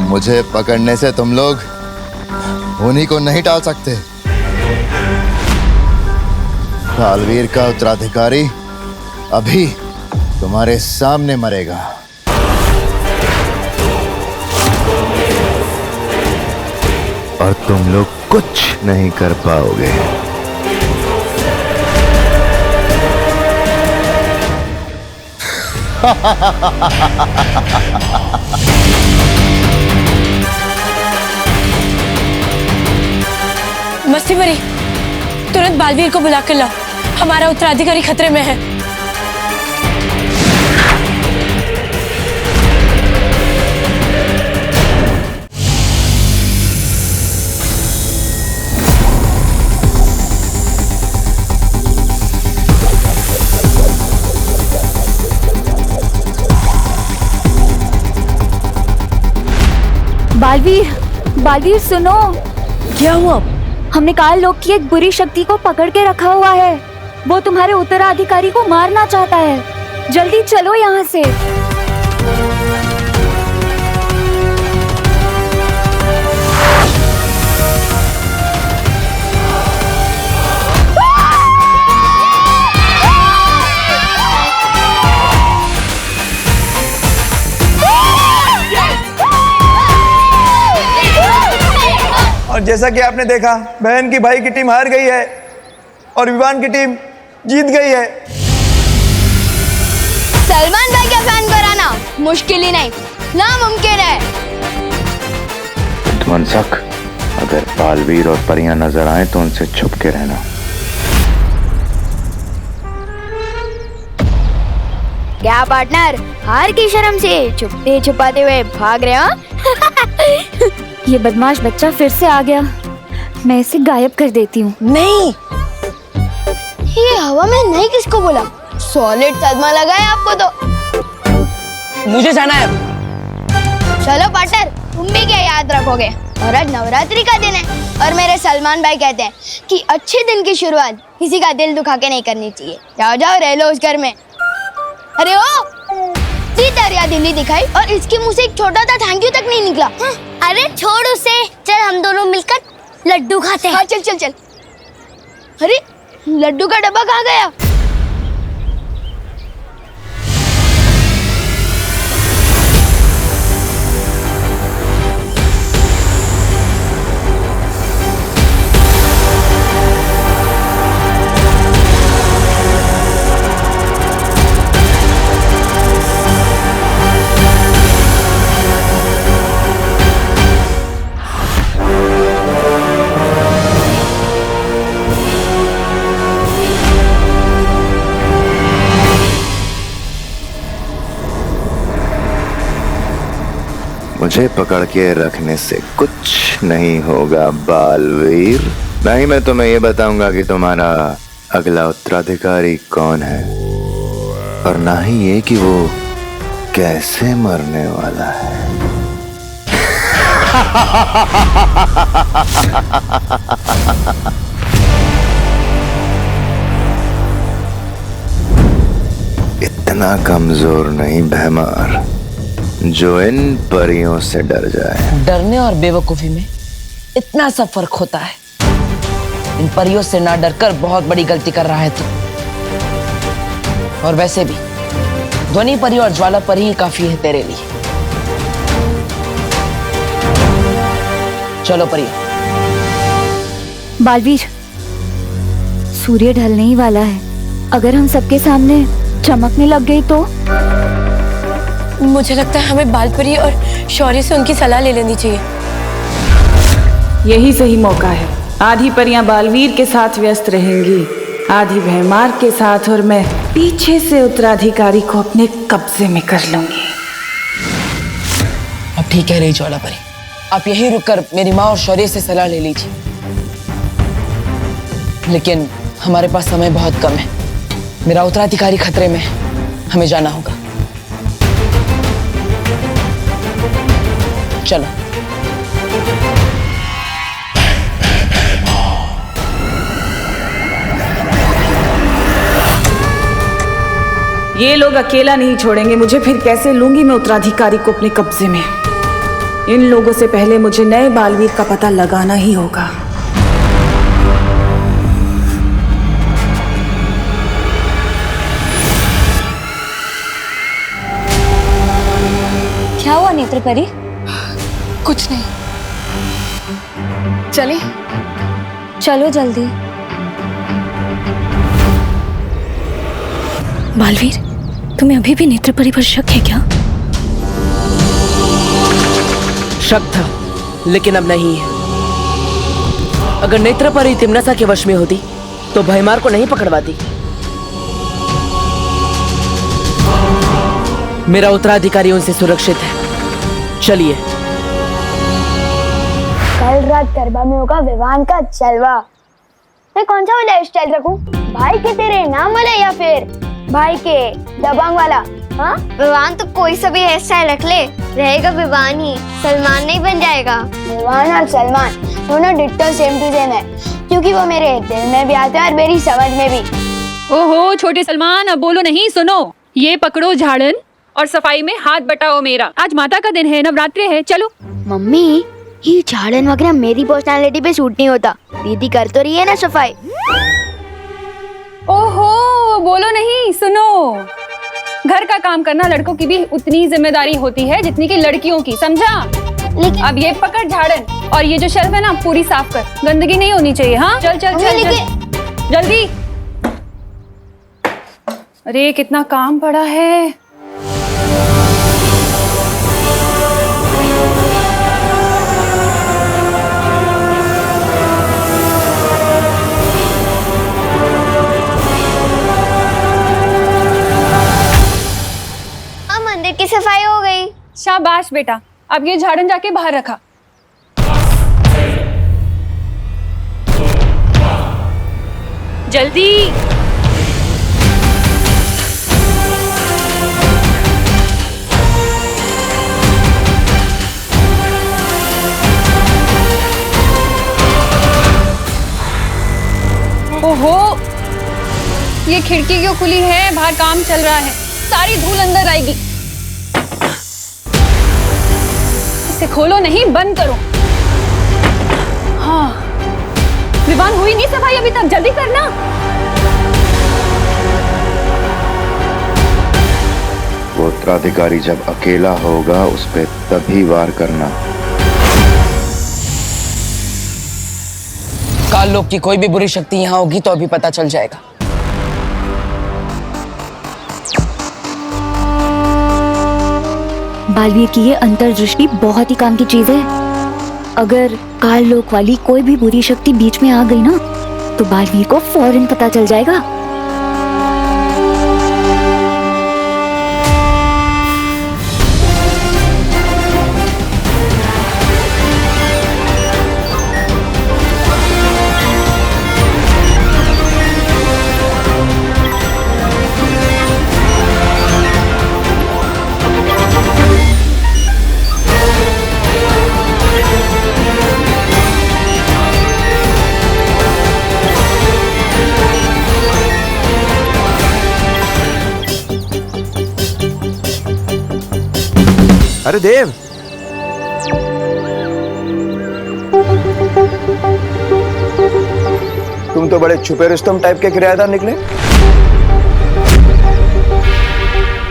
मुझे पकड़ने से तुम लोग उन्हीं को नहीं टाल सकते। बालवीर का उत्तराधिकारी अभी तुम्हारे सामने मरेगा। और तुम लोग कुछ नहीं कर पाओगे। मस्ती परी, तुरंत बालवीर को बुला कर लाओ, हमारा उत्तराधिकारी खतरे में है। बालवीर, बालवीर सुनो। क्या हुआ? हमने काल लोक की एक बुरी शक्ति को पकड़ के रखा हुआ है। वो तुम्हारे उत्तराधिकारी को मारना चाहता है। जल्दी चलो यहाँ से। और जैसा कि आपने देखा, बहन की भाई की टीम हार गई है और विवान की टीम जीत गई है। सलमान भाई का फैन कराना मुश्किल ही नहीं, नामुमकिन है। मनसक, अगर बालवीर और परियां नजर आए तो उनसे छुप के रहना। क्या पार्टनर, हार की शर्म से छुपते छुपाते हुए भाग रहे हो? ये बदमाश बच्चा फिर से आ गया। मैं इसे गायब कर देती हूँ। नहीं, ये हवा में नहीं किसको बोला? सॉलिड सदमा लगा है आपको तो। मुझे जाना है। चलो पार्टनर, तुम भी क्या याद रखोगे? और आज नवरात्रि का दिन है और मेरे सलमान भाई कहते हैं कि अच्छे दिन की शुरुआत किसी का दिल दुखा के नहीं करनी चाहिए। जाओ जाओ रह लो उस घर में। अरे ओ, दरिया दिल्ली दिखाई और इसके मुंह से एक छोटा सा थैंक यू तक नहीं निकला। अरे छोड़ उसे, चल हम दोनों मिलकर लड्डू खाते हैं। हाँ चल चल चल। अरे लड्डू का डब्बा कहाँ गया? मुझे पकड़ के रखने से कुछ नहीं होगा बालवीर। नहीं, मैं तुम्हें ये बताऊंगा कि तुम्हारा अगला उत्तराधिकारी कौन है, और ना ही ये कि वो कैसे मरने वाला है। इतना कमजोर नहीं भैमार जो इन परियों से डर जाए। डरने और बेवकूफी में इतना सा फर्क होता है। इन परियों से ना डरकर बहुत बड़ी गलती कर रहा है तू। और वैसे भी ध्वनि परी और ज्वाला परी ही काफी है तेरे लिए। चलो परियों। बालवीर, सूर्य ढलने ही वाला है। अगर हम सबके सामने चमकने लग गई तो? मुझे लगता है हमें बालपरी और शौर्य से उनकी सलाह ले लेनी चाहिए। यही सही मौका है। आधी परियां बालवीर के साथ व्यस्त रहेंगी, आधी भैमार के साथ, और मैं पीछे से उत्तराधिकारी को अपने कब्जे में कर लूंगी। अब ठीक है रही ज्वाला परी, आप यहीं रुककर मेरी माँ और शौर्य से सलाह ले लीजिए। लेकिन हमारे पास समय बहुत कम है। मेरा उत्तराधिकारी खतरे में है, हमें जाना होगा। चलो। ये लोग अकेला नहीं छोड़ेंगे मुझे, फिर कैसे लूंगी मैं उत्तराधिकारी को अपने कब्जे में। इन लोगों से पहले मुझे नए बालवीर का पता लगाना ही होगा। क्या हुआ नेत्रपरी? कुछ नहीं, चले? चलो जल्दी। बालवीर, तुम्हें अभी भी नेत्रपरी पर शक है क्या? शक था, लेकिन अब नहीं है। अगर नेत्रपरी तिम्नासा के वश में होती तो भयमार को नहीं पकड़वाती। मेरा उत्तराधिकारी उनसे सुरक्षित है। चलिए। कल रात गरबा में होगा विवान का जलवा। मैं कौन सा वाला स्टाइल रखूं? भाई के तेरे नाम वाला या फिर भाई के दबंग वाला? हाँ, विवान तो कोई सा भी हेयर स्टाइल रख ले, रहेगा विवान ही, सलमान नहीं बन जाएगा। विवान और सलमान दोनों डिट्टो सेम टू सेम है, क्योंकि वो मेरे दिल में भी आते हैं और मेरी समझ में भी। ओहो छोटे सलमान, अब बोलो नहीं, सुनो। ये पकड़ो झाड़न और सफाई में हाथ बटाओ मेरा। आज माता का दिन है, नवरात्रि है, चलो। मम्मी, ये झाड़न वगैरह मेरी पर्सनालिटी पे सूट नहीं होता। दीदी कर तो रही है ना सफाई। ओहो बोलो नहीं, सुनो। घर का काम करना लड़कों की भी उतनी जिम्मेदारी होती है जितनी कि लड़कियों की, समझा? लेकिन अब ये पकड़ झाड़न और ये जो शेल्फ है ना पूरी साफ कर, गंदगी नहीं होनी चाहिए। हाँ चल चल चल, चल जल्दी। अरे कितना काम पड़ा है। मंदिर की सफाई हो गई। शाबाश बेटा, अब ये झाड़न जाके बाहर रखा। जल्दी। ओहो, ये खिड़की क्यों खुली है? बाहर काम चल रहा है, सारी धूल अंदर आएगी। इसे खोलो नहीं, बंद करो। हाँ, विवान हुई नहीं सफाई अभी तक, जल्दी करना। वो उत्तराधिकारी जब अकेला होगा उस पे तभी वार करना। काल लोक की कोई भी बुरी शक्ति यहाँ होगी तो अभी पता चल जाएगा। बालवीर की ये अंतर्दृष्टि बहुत ही काम की चीज है। अगर काल लोक वाली कोई भी बुरी शक्ति बीच में आ गई ना तो बालवीर को फौरन पता चल जाएगा। अरे देव, तुम तो बड़े छुपे रुस्तम टाइप के किराएदार निकले।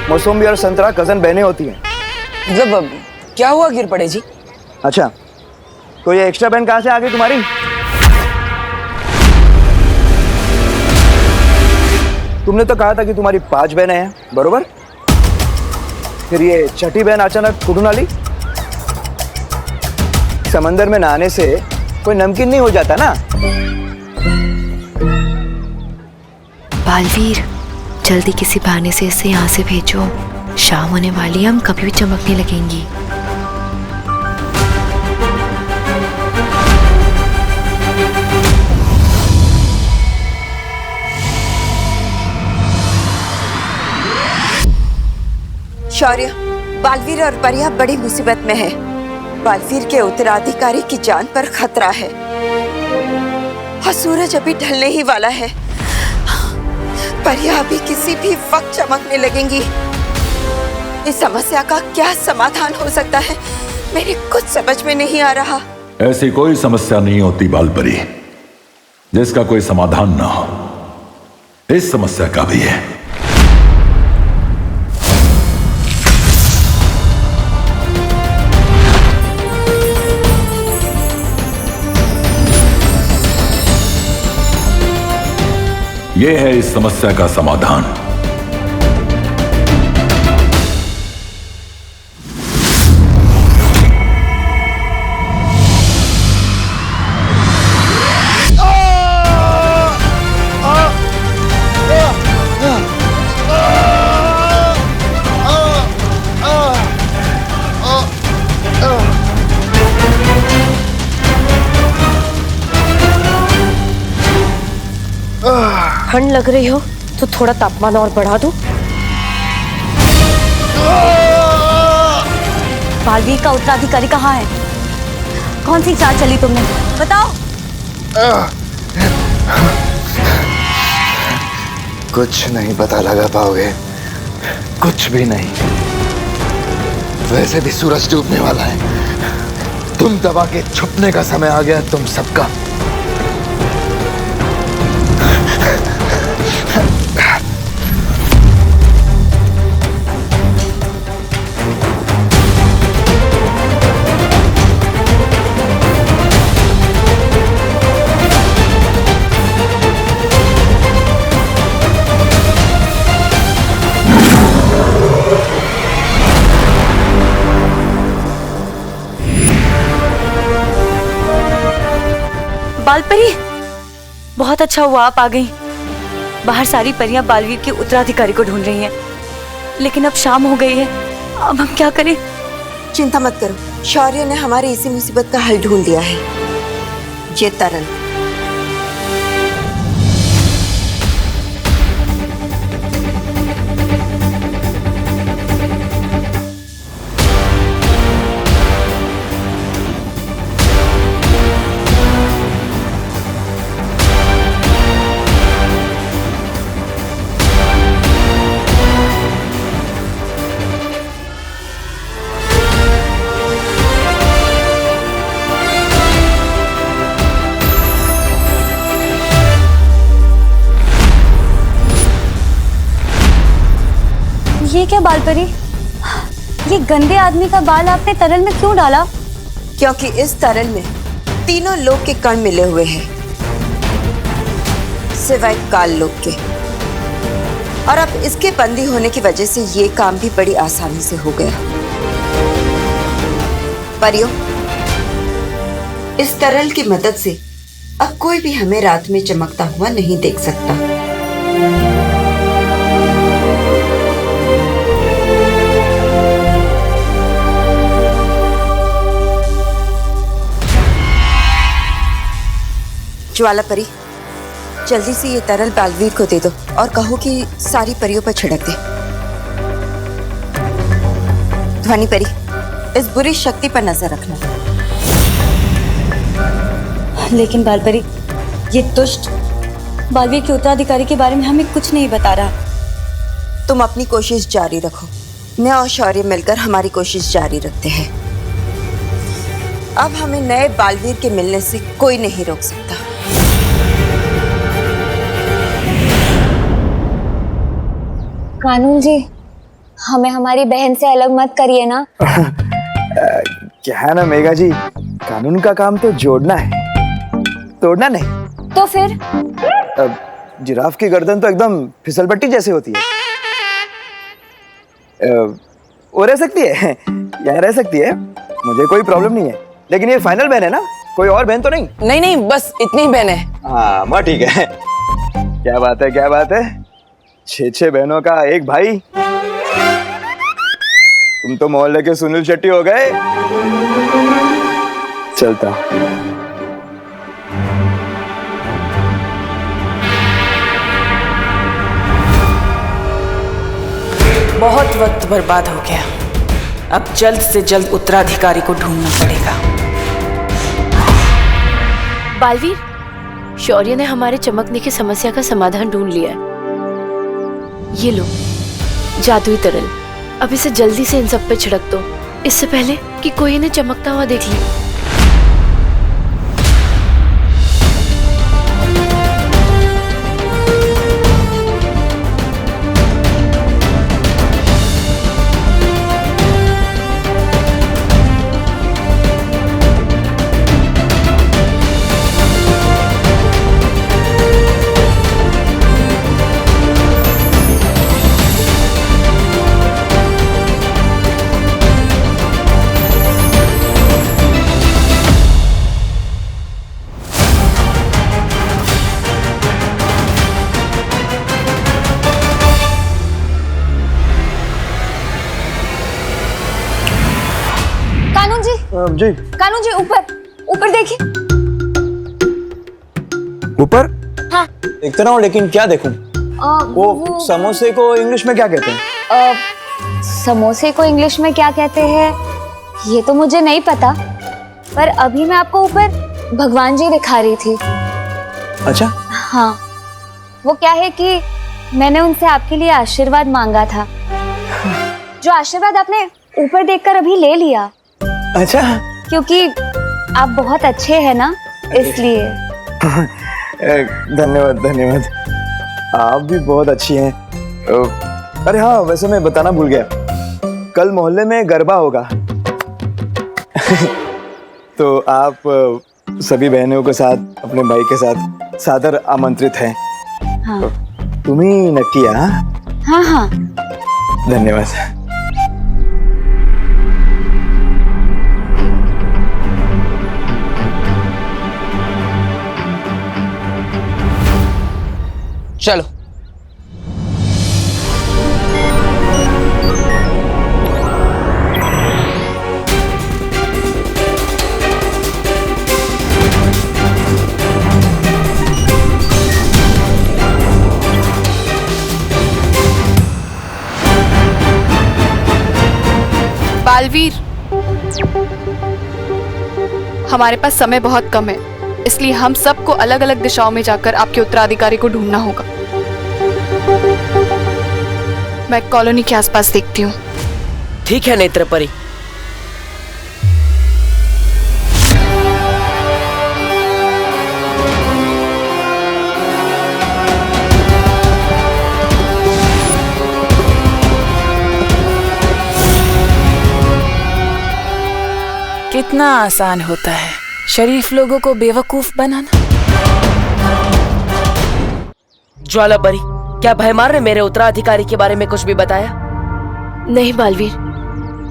मौसमी और संतरा कजन बहनें होती हैं। मतलब क्या हुआ गिर पड़े जी? अच्छा, तो ये एक्स्ट्रा बहन कहाँ से आ गई तुम्हारी? तुमने तो कहा था कि तुम्हारी 5 बहनें हैं, बरोबर? फिर ये छठी बहन अचानक कुड़ून आली? समंदर में नहाने से कोई नमकीन नहीं हो जाता ना? बालवीर, जल्दी किसी बहाने से इसे यहाँ से भेजो। शाम होने वाली है, हम कभी भी चमकने लगेंगी। शौर्य, बालवीर और परिया बड़ी मुसीबत में है। बालवीर के उत्तराधिकारी की जान पर खतरा है और सूरज अभी ढलने ही वाला है। परिया अभी किसी भी वक्त चमकने लगेंगी। इस समस्या का क्या समाधान हो सकता है, मेरी कुछ समझ में नहीं आ रहा। ऐसी कोई समस्या नहीं होती बालपरी जिसका कोई समाधान ना हो। इस समस्या का भी है। यह है इस समस्या का समाधान। ठंड लग रही हो तो थोड़ा तापमान और बढ़ा दूं? बालवीर का उत्तराधिकारी कहाँ है? कौन सी चाल चली तुमने? बताओ। कुछ नहीं पता लगा पाओगे, कुछ भी नहीं। वैसे भी सूरज डूबने वाला है। तुम दबा के छुपने का समय आ गया तुम सबका। बालपरी, बहुत अच्छा हुआ आप आ गई। बाहर सारी परियां बालवीर के उत्तराधिकारी को ढूंढ रही हैं, लेकिन अब शाम हो गई है। अब हम क्या करें? चिंता मत करो, शौर्य ने हमारी इसी मुसीबत का हल ढूंढ लिया है। ये तरल। ये क्या बालपरी? ये गंदे आदमी का बाल आपने तरल में क्यों डाला? क्योंकि इस तरल में तीनों लोक के कण मिले हुए हैं, सिवाय काल लोक के। और अब इसके बंदी होने की वजह से ये काम भी बड़ी आसानी से हो गया। परियों, इस तरल की मदद से अब कोई भी हमें रात में चमकता हुआ नहीं देख सकता। ज्वाला परी, जल्दी से ये तरल बालवीर को दे दो और कहो कि सारी परियों पर छिड़क दे। ध्वनि परी, इस बुरी शक्ति पर नजर रखना। लेकिन बालपरी, ये दुष्ट बालवीर के उत्तराधिकारी के बारे में हमें कुछ नहीं बता रहा। तुम अपनी कोशिश जारी रखो, मैं और शौर्य मिलकर हमारी कोशिश जारी रखते हैं। अब हमें नए बालवीर के मिलने से कोई नहीं रोक सकता। कानून जी, हमें हमारी बहन से अलग मत करिए ना। क्या है ना मेघा जी, कानून का काम तो जोड़ना है, तोड़ना नहीं। तो फिर? जिराफ की गर्दन तो एकदम फिसलपट्टी जैसी होती है। वो रह सकती है, यहाँ रह सकती है, मुझे कोई प्रॉब्लम नहीं है। लेकिन ये फाइनल बहन है ना, कोई और बहन तो नहीं? नहीं नहीं, बस इतनी बहन है। हाँ माँ, ठीक है। क्या बात है, क्या बात है। 6 बहनों का एक भाई। तुम तो मोहल्ले के सुनील शेट्टी हो गए। चलता। बहुत वक्त बर्बाद हो गया। अब जल्द से जल्द उत्तराधिकारी को ढूंढना पड़ेगा। बालवीर, शौर्य ने हमारे चमकने की समस्या का समाधान ढूंढ लिया है। ये लो जादुई तरल, अब इसे जल्दी से इन सब पे छिड़क दो इससे पहले कि कोई इन्हें चमकता हुआ देख ले। जी कानू जी, ऊपर ऊपर देखिए। ऊपर हाँ। देखता रहा हूँ, लेकिन क्या देखूं? वो समोसे को इंग्लिश में क्या कहते हैं? समोसे को इंग्लिश में क्या कहते हैं ये तो मुझे नहीं पता, पर अभी मैं आपको ऊपर भगवान जी दिखा रही थी। अच्छा। हाँ, वो क्या है कि मैंने उनसे आपके लिए आशीर्वाद मांगा था, जो आशीर्वाद आपने ऊपर देखकर अभी ले लिया। अच्छा। क्योंकि आप बहुत अच्छे हैं ना, इसलिए। धन्यवाद धन्यवाद, आप भी बहुत अच्छी हैं। अरे हाँ, वैसे मैं बताना भूल गया, कल मोहल्ले में गरबा होगा। तो आप सभी बहनों के साथ, अपने भाई के साथ सादर आमंत्रित हैं। हाँ। तुम ही नक्की? हाँ हाँ। धन्यवाद। चलो। बालवीर, हमारे पास समय बहुत कम है, इसलिए हम सबको अलग अलग दिशाओं में जाकर आपके उत्तराधिकारी को ढूंढना होगा। मैं कॉलोनी के आसपास देखती हूँ। ठीक है नेत्र परी। कितना आसान होता है शरीफ लोगों को बेवकूफ बनाना। ज्वाला परी, क्या भयमार ने मेरे उत्तराधिकारी के बारे में कुछ भी बताया? नहीं बालवीर,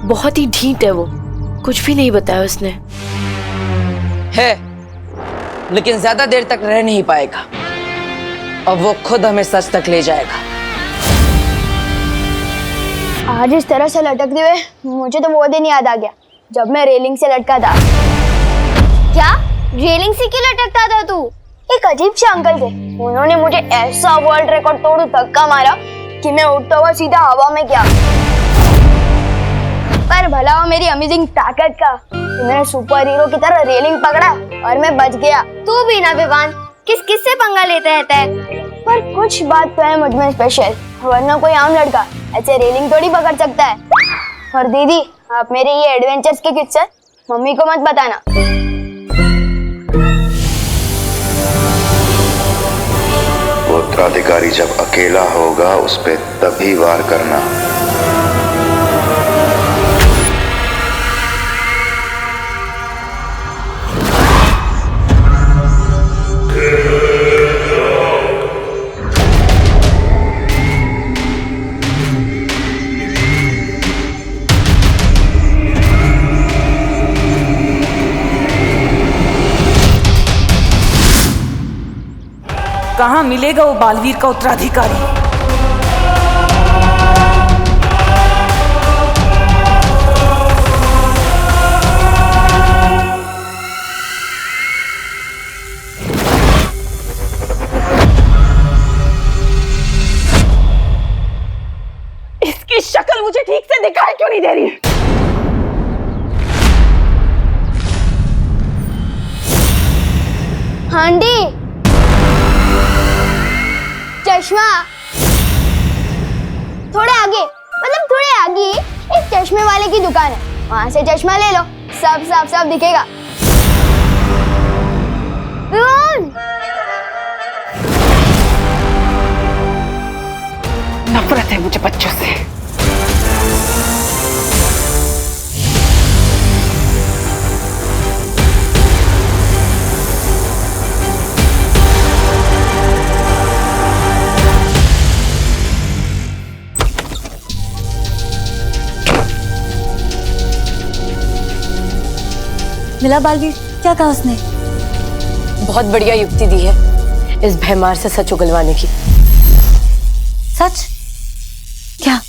बहुत ही ढीठ है वो, कुछ भी नहीं बताया उसने। है, लेकिन ज्यादा देर तक रह नहीं पाएगा, अब वो खुद हमें सच तक ले जाएगा। आज इस तरह से लटकते हुए मुझे तो वो दिन याद आ गया जब मैं रेलिंग से लटका था। क्या? रेलिंग से क्यों लटकता था तू? एक अजीब से अंकल थे, उन्होंने मुझे ऐसा वर्ल्ड रिकॉर्ड तोड़ धक्का मारा कि मैं उड़ता हुआ सीधा हवा में गया। पर भला हो मेरी अमेजिंग ताकत का कि मैंने सुपर हीरो की तरह रेलिंग पकड़ा और मैं बच गया। तू भी ना विवान, किस से पंगा लेते रहता है? पर कुछ बात तो है मुझ में स्पेशल, वरना कोई आम लड़का ऐसे रेलिंग थोड़ी पकड़ सकता है। और दीदी, आप मेरे ये एडवेंचर्स के किस्से मम्मी को मत बताना। वो उत्तराधिकारी जब अकेला होगा उस पे तभी वार करना। कहाँ मिलेगा वो बालवीर का उत्तराधिकारी? इसकी शक्ल मुझे ठीक से दिखाई क्यों नहीं दे रही है? हांडी, चश्मा, थोड़े आगे, मतलब थोड़े आगे एक चश्मे वाले की दुकान है। वहाँ से चश्मा ले लो, सब सब सब दिखेगा। विवान! नफरत है मुझे बच्चों से। मिला बालवीर, क्या कहा उसने? बहुत बढ़िया युक्ति दी है इस भैमार से सच उगलवाने की। सच? क्या?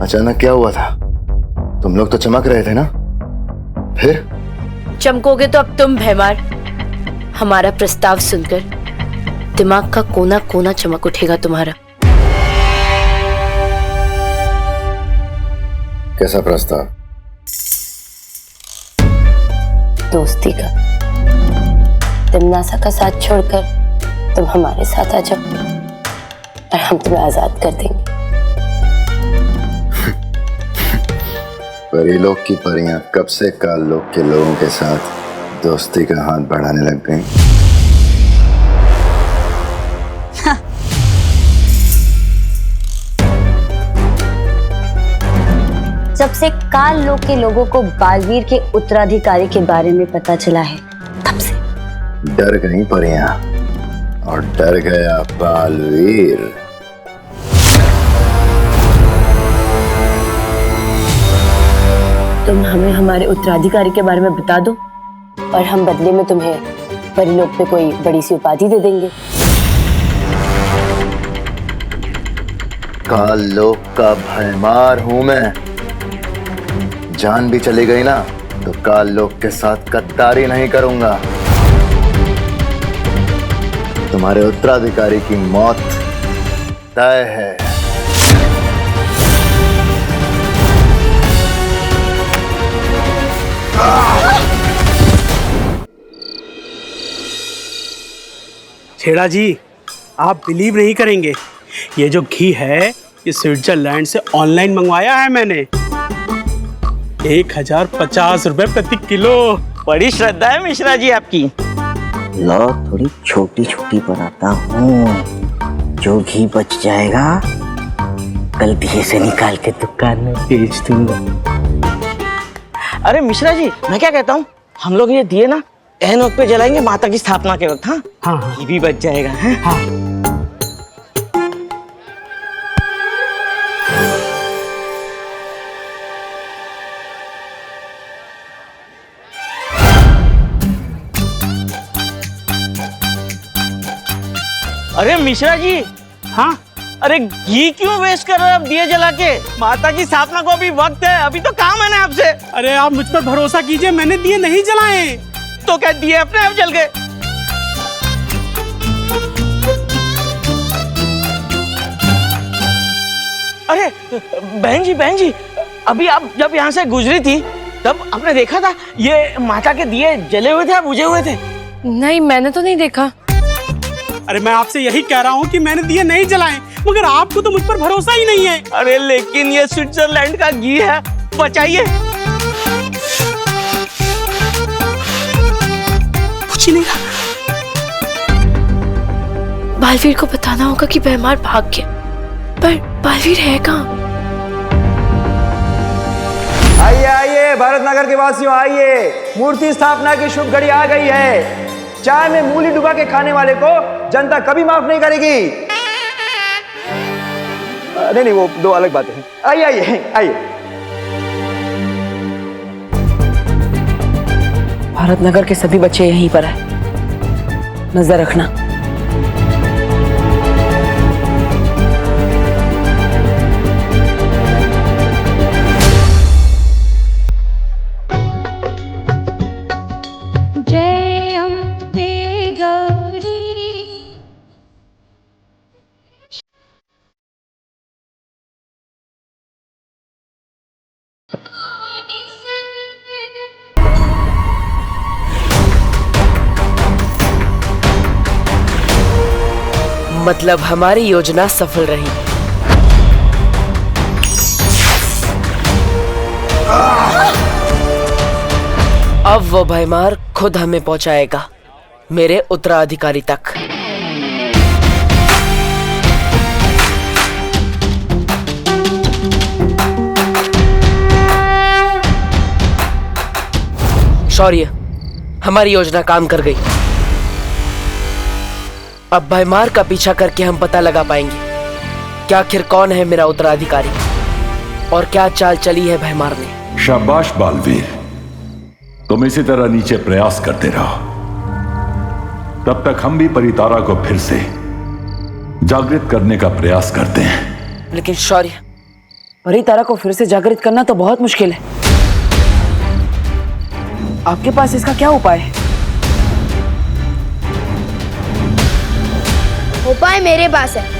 अचानक क्या हुआ था? तुम लोग तो चमक रहे थे ना, फिर? चमकोगे तो अब तुम भैमार। हमारा प्रस्ताव सुनकर दिमाग का कोना कोना चमक उठेगा तुम्हारा। कैसा प्रस्ताव? दोस्ती का। तिमनासा का साथ छोड़कर तुम हमारे साथ आ जाओ और हम तुम्हें आजाद कर देंगे। परीलोक की परियां कब से काल लोक के लोगों के साथ दोस्ती का हाथ बढ़ाने लग गईं? जब से काल लोक के लोगों को बालवीर के उत्तराधिकारी के बारे में पता चला है, तब से डर गई परियां और डर गया बालवीर। तुम हमें हमारे उत्तराधिकारी के बारे में बता दो और हम बदले में तुम्हें परिलोक पे कोई बड़ी सी उपाधि दे देंगे। काल लोक का भयमार हूं मैं। जान भी चली गई ना तो काल लोक के साथ गद्दारी नहीं करूंगा। तुम्हारे उत्तराधिकारी की मौत तय है। छेड़ा जी, आप बिलीव नहीं करेंगे, ये जो घी है ये स्विट्जरलैंड से ऑनलाइन मंगवाया है मैंने। 1050 रुपए प्रति किलो। बड़ी श्रद्धा है मिश्रा जी आपकी। लो थोड़ी छोटी छोटी बनाता हूँ, जो घी बच जाएगा कल दिए से निकाल के दुकान में बेच दूंगा। अरे मिश्रा जी, मैं क्या कहता हूँ, हम लोग ये दिए ना एन वक्त पे जलाएंगे माता की स्थापना के वक्त। हाँ हाँ, घी भी बच जाएगा। हाँ अरे मिश्रा जी। हाँ अरे घी क्यों वेस्ट कर रहे हो आप दिए जला के? माता की स्थापना को अभी वक्त है, अभी तो काम है ना आपसे। अरे आप मुझ पर भरोसा कीजिए, मैंने दिए नहीं जलाए। तो क्या दिए अपने आप जल गए? अरे बहन जी, अभी आप जब यहाँ से गुजरी थी तब आपने देखा था ये माता के दिए जले हुए थे या बुझे हुए थे? नहीं, मैंने तो नहीं देखा। अरे मैं आपसे यही कह रहा हूँ कि मैंने दिए नहीं जलाए, मगर आपको तो मुझ पर भरोसा ही नहीं है। अरे लेकिन ये स्विट्जरलैंड का घी है, बचाइए। कुछ नहीं रहा। बालवीर को बताना होगा कि भैमार भाग गया, पर बालवीर है कहाँ? आइए आइए भारत नगर के वासियों, आइए, मूर्ति स्थापना की शुभ घड़ी आ गई है। चाय में मूली डुबा के खाने वाले को जनता कभी माफ नहीं करेगी। नहीं, वो दो अलग बातें हैं। आइए आइए आइए। भारत नगर के सभी बच्चे यहीं पर हैं, नजर रखना। मतलब हमारी योजना सफल रही। अब वो भयमार खुद हमें पहुंचाएगा मेरे उत्तराधिकारी तक। शौर्य, हमारी योजना काम कर गई। अब भयमार का पीछा करके हम पता लगा पाएंगे कि आखिर कौन है मेरा उत्तराधिकारी और क्या चाल चली है भयमार ने। शाबाश बालवीर, तुम इसी तरह नीचे प्रयास करते रहो। तब तक हम भी परितारा को फिर से जागृत करने का प्रयास करते हैं। लेकिन शौर्य, परितारा को फिर से जागृत करना तो बहुत मुश्किल है। आपके पास इसका क्या उपाय है? उपाय मेरे पास है।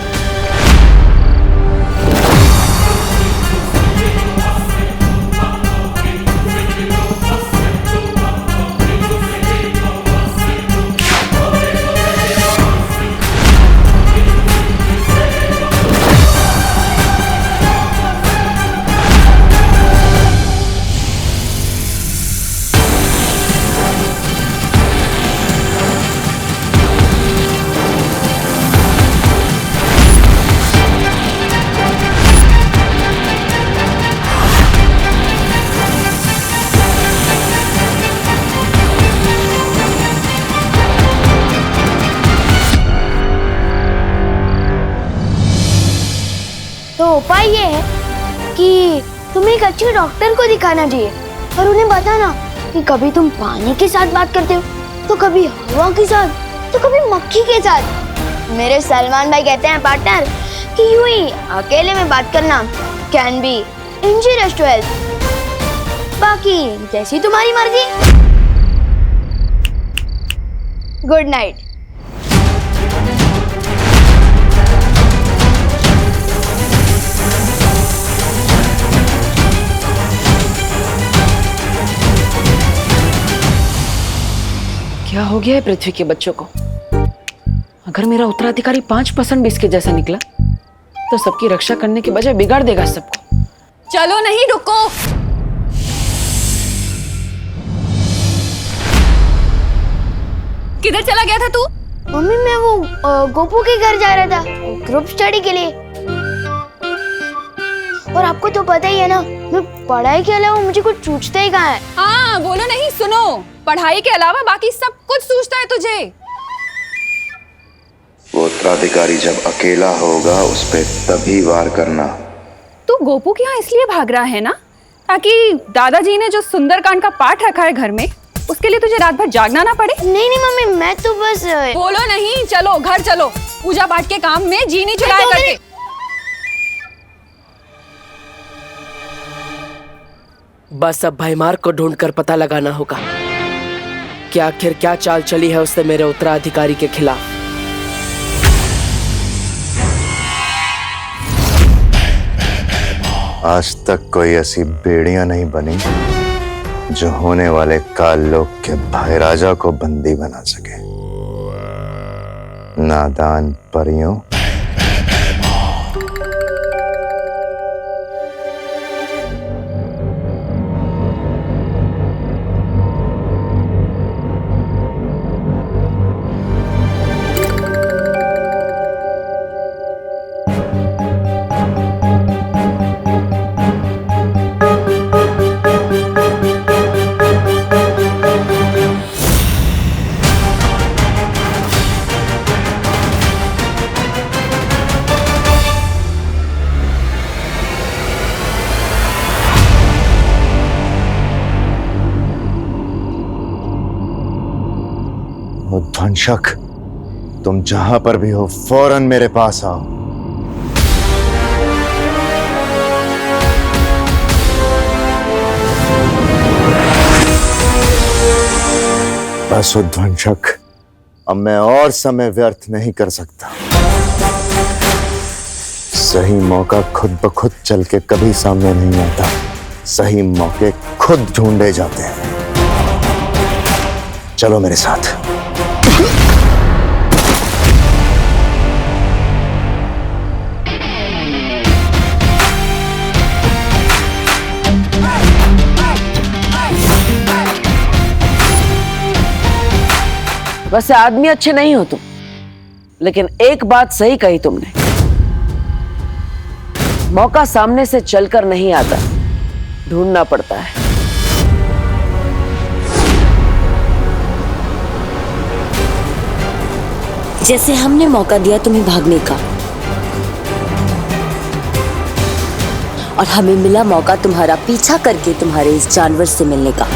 तो उपाय ये है कि तुम्हें एक अच्छे डॉक्टर को दिखाना चाहिए और उन्हें बताना कि कभी तुम पानी के साथ बात करते हो, तो कभी हवा के साथ, तो कभी मक्खी के साथ। मेरे सलमान भाई कहते हैं पार्टनर कि यूं ही अकेले में बात करना can be injurious to health. बाकी जैसी तुम्हारी मर्जी। Good night. क्या हो गया है पृथ्वी के बच्चों को? अगर मेरा उत्तराधिकारी 5% भी इसके जैसा निकला तो सबकी रक्षा करने के बजाय बिगाड़ देगा सबको। चलो नहीं, रुको। किधर चला गया था तू? मम्मी, मैं वो गोपू के घर जा रहा था ग्रुप स्टडी के लिए। और आपको तो पता ही है ना, मैं पढ़ाई के अलावा मुझे कुछ सूझता ही कहाँ है। हाँ, बोलो नहीं, सुनो। पढ़ाई के अलावा बाकी सब कुछ सूझता है तुझे। वो उत्तराधिकारी जब अकेला होगा उस पे तभी वार करना। तू गोपू के यहाँ इसलिए भाग रहा है ना, ताकि दादाजी ने जो सुंदरकांड का पाठ रखा है घर में, उसके लिए तुझे रात भर जागना ना पड़े। नहीं नहीं मम्मी, मैं तो बस। बोलो नहीं, चलो घर चलो। पूजा पाठ के काम में जी नहीं चुराया करके। बस अब भयमार को ढूंढकर पता लगाना होगा कि आखिर क्या चाल चली है उससे मेरे उत्तराधिकारी के खिलाफ। आज तक कोई ऐसी बेड़ियां नहीं बनी जो होने वाले काल लोक के भाई राजा को बंदी बना सके। नादान परियों, ध्वंसक, तुम जहां पर भी हो फौरन मेरे पास आओ। बस ध्वंसक, अब मैं और समय व्यर्थ नहीं कर सकता। सही मौका खुद ब खुद चल के कभी सामने नहीं आता। सही मौके खुद ढूंढे जाते हैं। चलो मेरे साथ। वैसे आदमी अच्छे नहीं हो तुम, लेकिन एक बात सही कही तुमने, मौका सामने से चलकर नहीं आता, ढूंढना पड़ता है। जैसे हमने मौका दिया तुम्हें भागने का, और हमें मिला मौका तुम्हारा पीछा करके तुम्हारे इस जानवर से मिलने का।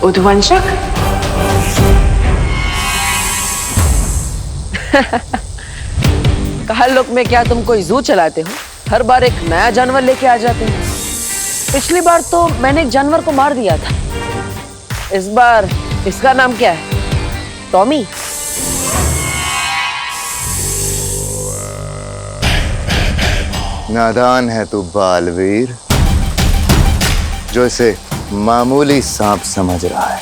उद्वंशक? काल लोक में क्या तुम कोई जू चलाते हो? हर बार एक नया जानवर लेके आ जाते हो। पिछली बार तो मैंने एक जानवर को मार दिया था, इस बार इसका नाम क्या है? टॉमी? नादान है तू बालवीर, जो इसे मामूली सांप समझ रहा है।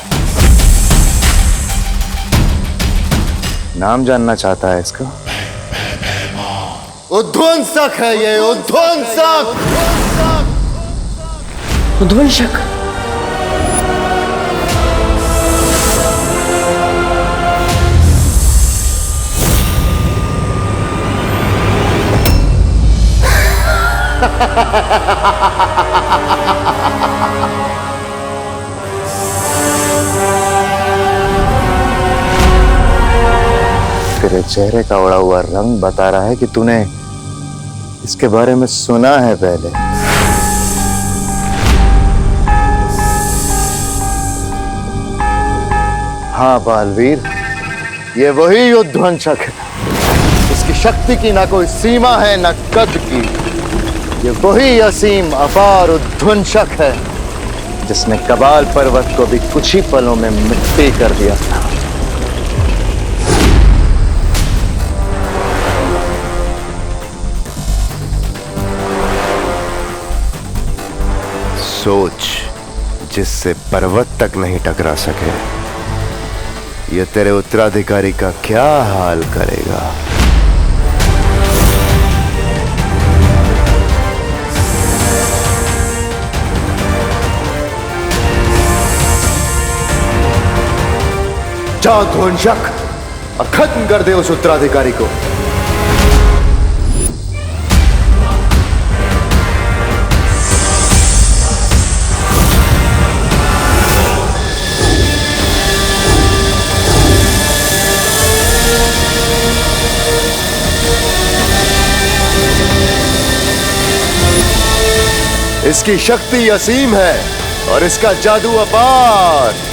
नाम जानना चाहता है इसका? उद्वंसक है ये, उद्वंसक। उद्वंशक? तेरे चेहरे का उड़ा हुआ रंग बता रहा है कि तूने इसके बारे में सुना है पहले। हाँ बालवीर, ये वही उद्वंशक है। इसकी शक्ति की ना कोई सीमा है ना कद की। ये वही असीम अपार उद्वंशक है जिसने कबाल पर्वत को भी कुछ ही पलों में मिट्टी कर दिया था। सोच, जिससे पर्वत तक नहीं टकरा सके, ये तेरे उत्तराधिकारी का क्या हाल करेगा। जा ध्वंसक और खत्म कर दे उस उत्तराधिकारी को। इसकी शक्ति असीम है और इसका जादू अपार।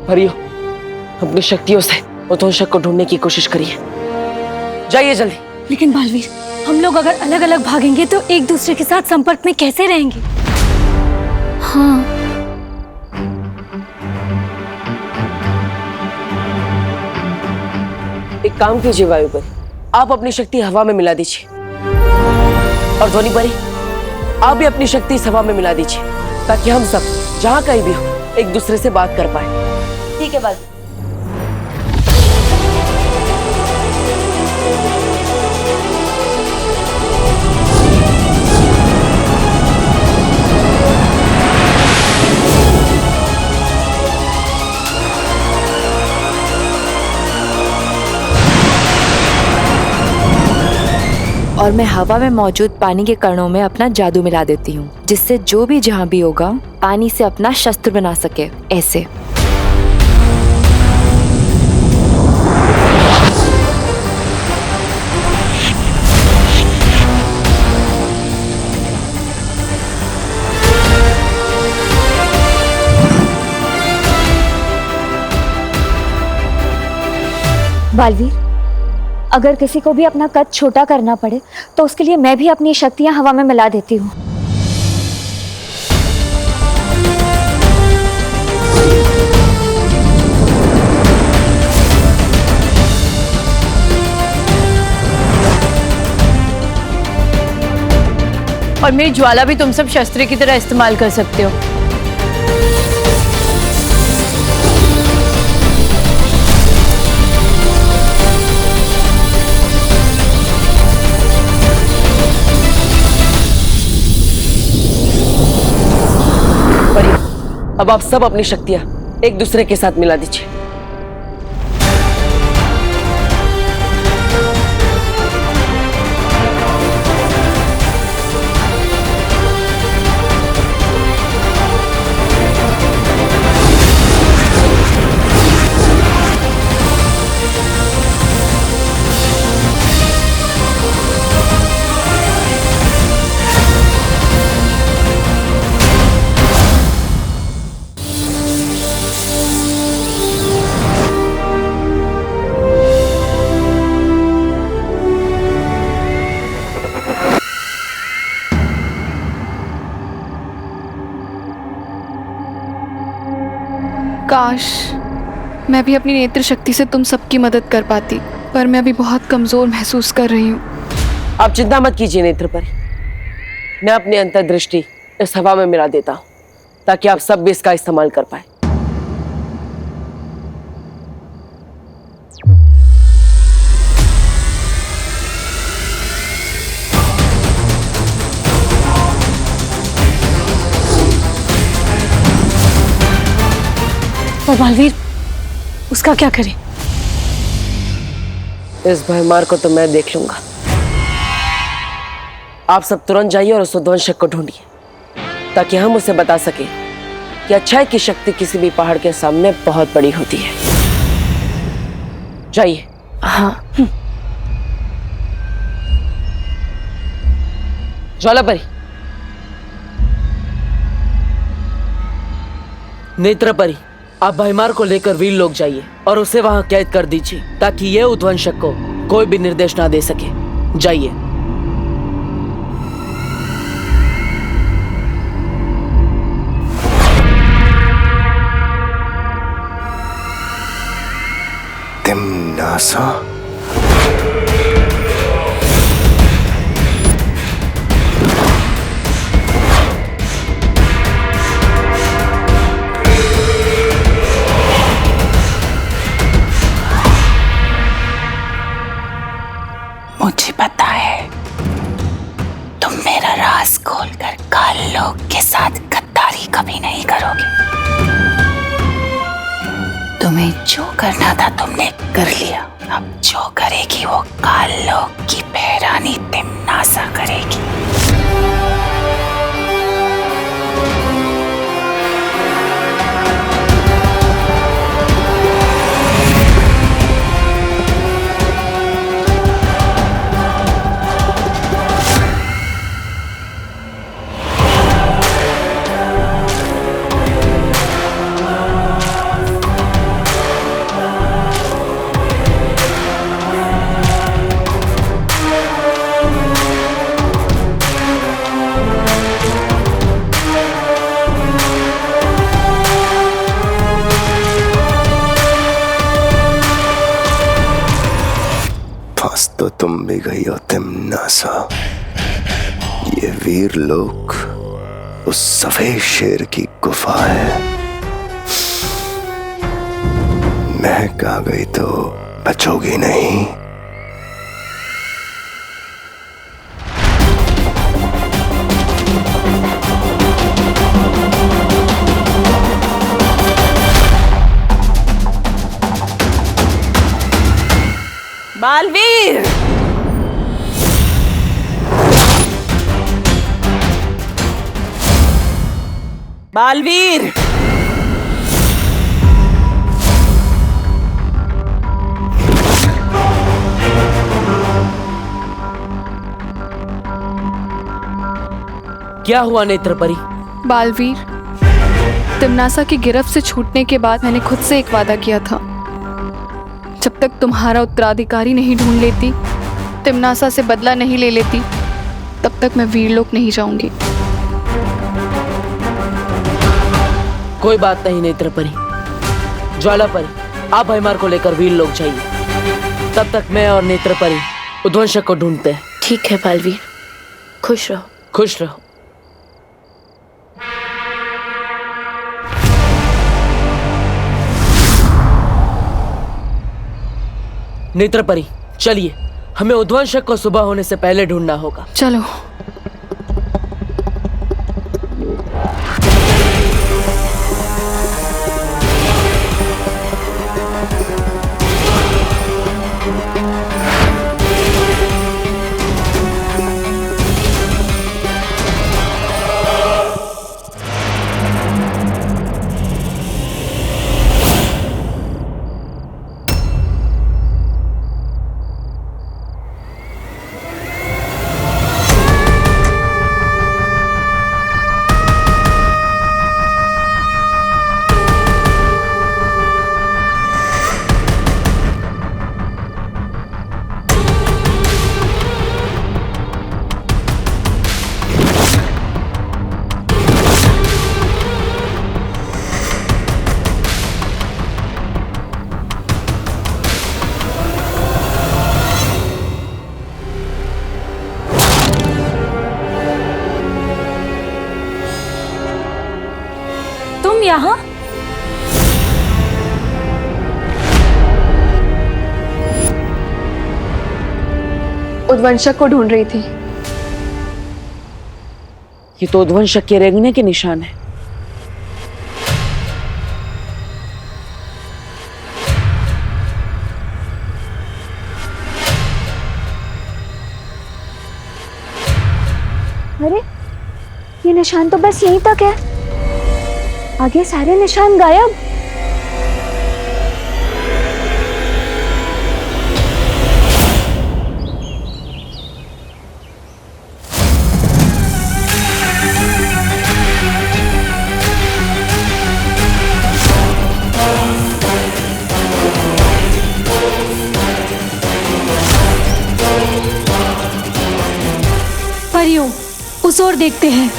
परियों, अपनी शक्तियों से उद्वंशक को ढूंढने की कोशिश करिए। जाइए जल्दी। लेकिन बालवीर, हम लोग अगर अलग अलग भागेंगे तो एक दूसरे के साथ संपर्क में कैसे रहेंगे? हाँ, एक काम कीजिए वायु परी, आप अपनी शक्ति हवा में मिला दीजिए, और ध्वनि परी आप भी अपनी शक्ति इस हवा में मिला दीजिए, ताकि हम सब जहां कहीं भी हो एक दूसरे से बात कर पाए। ठीक है बाल। और मैं हवा में मौजूद पानी के कणों में अपना जादू मिला देती हूँ, जिससे जो भी जहाँ भी होगा पानी से अपना शस्त्र बना सके। ऐसे बालवीर, अगर किसी को भी अपना कद छोटा करना पड़े तो उसके लिए मैं भी अपनी शक्तियां हवा में मिला देती हूँ। और मेरी ज्वाला भी तुम सब शस्त्र की तरह इस्तेमाल कर सकते हो। अब आप सब अपनी शक्तियां एक दूसरे के साथ मिला दीजिए। काश मैं भी अपनी नेत्र शक्ति से तुम सबकी मदद कर पाती, पर मैं अभी बहुत कमजोर महसूस कर रही हूँ। आप चिंता मत कीजिए नेत्र परी, मैं अपनी अंतर्दृष्टि इस हवा में मिला देता हूँ, ताकि आप सब भी इसका इस्तेमाल कर पाए। पर बालवीर, उसका क्या करें? इस भयमार को तो मैं देख लूंगा। आप सब तुरंत जाइए और उस उद्वंशक को ढूंढिए, ताकि हम उसे बता सके कि अक्षय की शक्ति किसी भी पहाड़ के सामने बहुत बड़ी होती है। जाइए। हाँ। ज्वाला परी, नेत्र परी, आप भयमार को लेकर वीर लोग जाइए और उसे वहां कैद कर दीजिए, ताकि यह उद्वंशक को कोई भी निर्देश ना दे सके। जाइए। तिम्नासा, मुझे पता है तुम मेरा राज खोलकर काल लोक के साथ गद्दारी कभी नहीं करोगे। तुम्हें जो करना था तुमने कर लिया, अब जो करेगी वो काल लोक की बहरानी तिम्नासा करेगी। तो तुम भी गई हो तिमनासा। ये वीर लोक उस सफेद शेर की गुफा है। महक आ गई तो बचोगी नहीं। बालवीर, बालवीर, क्या हुआ नेत्रपरी? बालवीर, तिमनासा की गिरफ्त से छूटने के बाद मैंने खुद से एक वादा किया था, जब तक तुम्हारा उत्तराधिकारी नहीं ढूंढ लेती, तिमनासा से बदला नहीं ले लेती, तब तक मैं वीरलोक नहीं जाऊंगी। कोई बात नहीं नेत्रपरी। ज्वालापरी, आप भैमार को लेकर वीरलोक जाइए। तब तक मैं और नेत्रपरी उद्वंशक को ढूंढते हैं। ठीक है बालवीर, खुश रहो। खुश रहो। नेत्रपरी, चलिए, हमें उद्वंशक को सुबह होने से पहले ढूंढना होगा। चलो। यहाँ? उद्वंशक को ढूंढ रही थी। ये तो उद्वंशक के रेंगने के निशान है। अरे, ये निशान तो बस यहीं तक है, आगे सारे निशान गायब। परियों, उस ओर देखते हैं।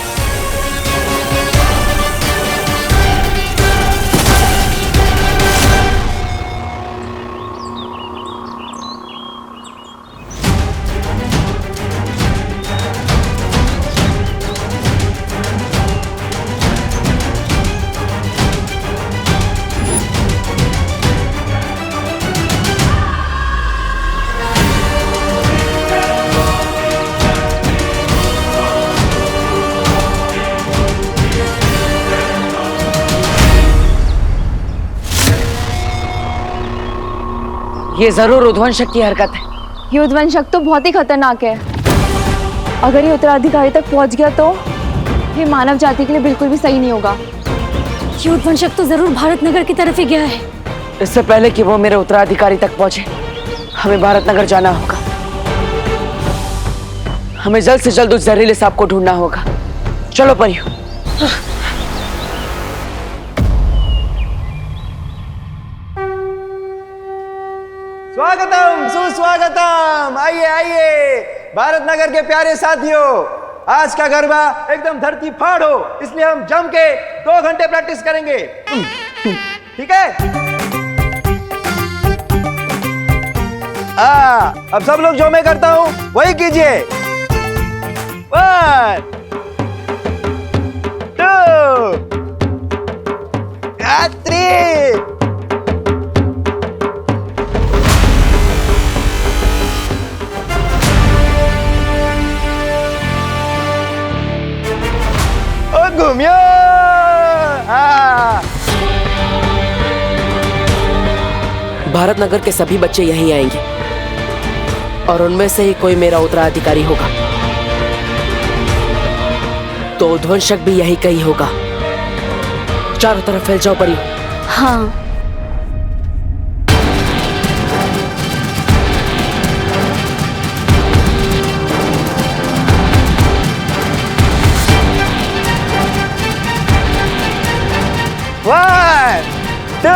ये जरूर उद्वंशक की हरकत है। ये उद्वंशक तो बहुत ही खतरनाक है। अगर ये उत्तराधिकारी तक पहुंच गया तो ये मानव जाति के लिए बिल्कुल भी सही नहीं होगा। ये उद्वंशक तो जरूर भारत नगर की तरफ ही गया है। इससे पहले कि वो मेरे उत्तराधिकारी तक पहुंचे, हमें भारत नगर जाना होगा। हमें जल्द से जल्द उस जहरीले सांप को ढूंढना होगा। चलो परियों। स्वागतम, सुस्वागतम। आइए आइए भारत नगर के प्यारे साथियों, आज का गरबा एकदम धरती फाड़ हो, इसलिए हम जम के 2 घंटे प्रैक्टिस करेंगे। ठीक है? अब सब लोग जो मैं करता हूँ वही कीजिए। 1 2 3। घूमियो। भारत नगर के सभी बच्चे यहीं आएंगे और उनमें से ही कोई मेरा उत्तराधिकारी होगा। तो ध्वंसक भी यही कहीं होगा। चारों तरफ फैल जाओ परी। हाँ। One, two।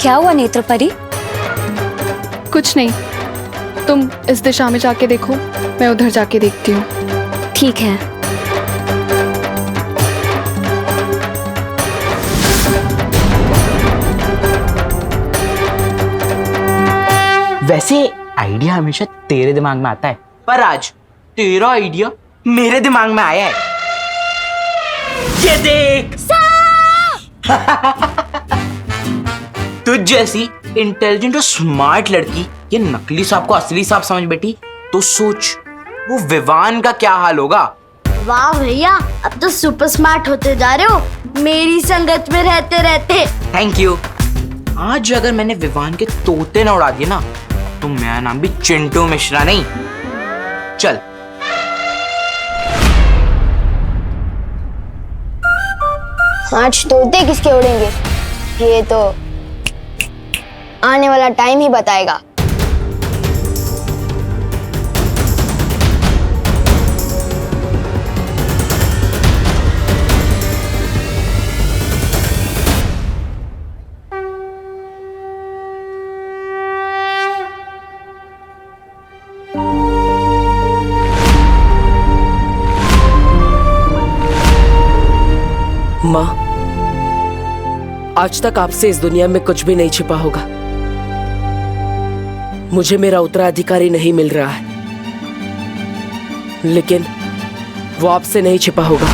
क्या हुआ नेत्रपरी? कुछ नहीं, तुम इस दिशा में जाके देखो, मैं उधर जाके देखती हूँ। ठीक है। वैसे आइडिया हमेशा तेरे दिमाग में आता है, पर आज तेरा आइडिया मेरे दिमाग में आया है। ये देख। तुझ जैसी इंटेलिजेंट और स्मार्ट लड़की ये नकली सांप को असली सांप समझ बैठी, तो सोच वो विवान का क्या हाल होगा। वाह भैया, अब तो सुपर स्मार्ट होते जा रहे हो मेरी संगत में रहते रहते। Thank you. आज अगर मैंने विवान के तोते ना उड़ा दिए ना, तो मेरा नाम भी चिंटू मिश्रा नहीं। चल। आज तोते किसके उड़ेंगे ये तो आने वाला टाइम ही बताएगा। माँ, आज तक आपसे इस दुनिया में कुछ भी नहीं छिपा होगा। मुझे मेरा उत्तराधिकारी नहीं मिल रहा है, लेकिन वो आपसे नहीं छिपा होगा।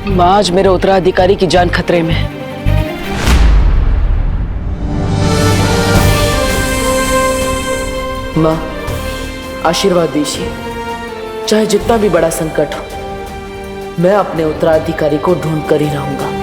माँ, आज मेरे उत्तराधिकारी की जान खतरे में है। माँ, आशीर्वाद दीजिए। चाहे जितना भी बड़ा संकट हो, मैं अपने उत्तराधिकारी को ढूंढ कर ही रहूंगा।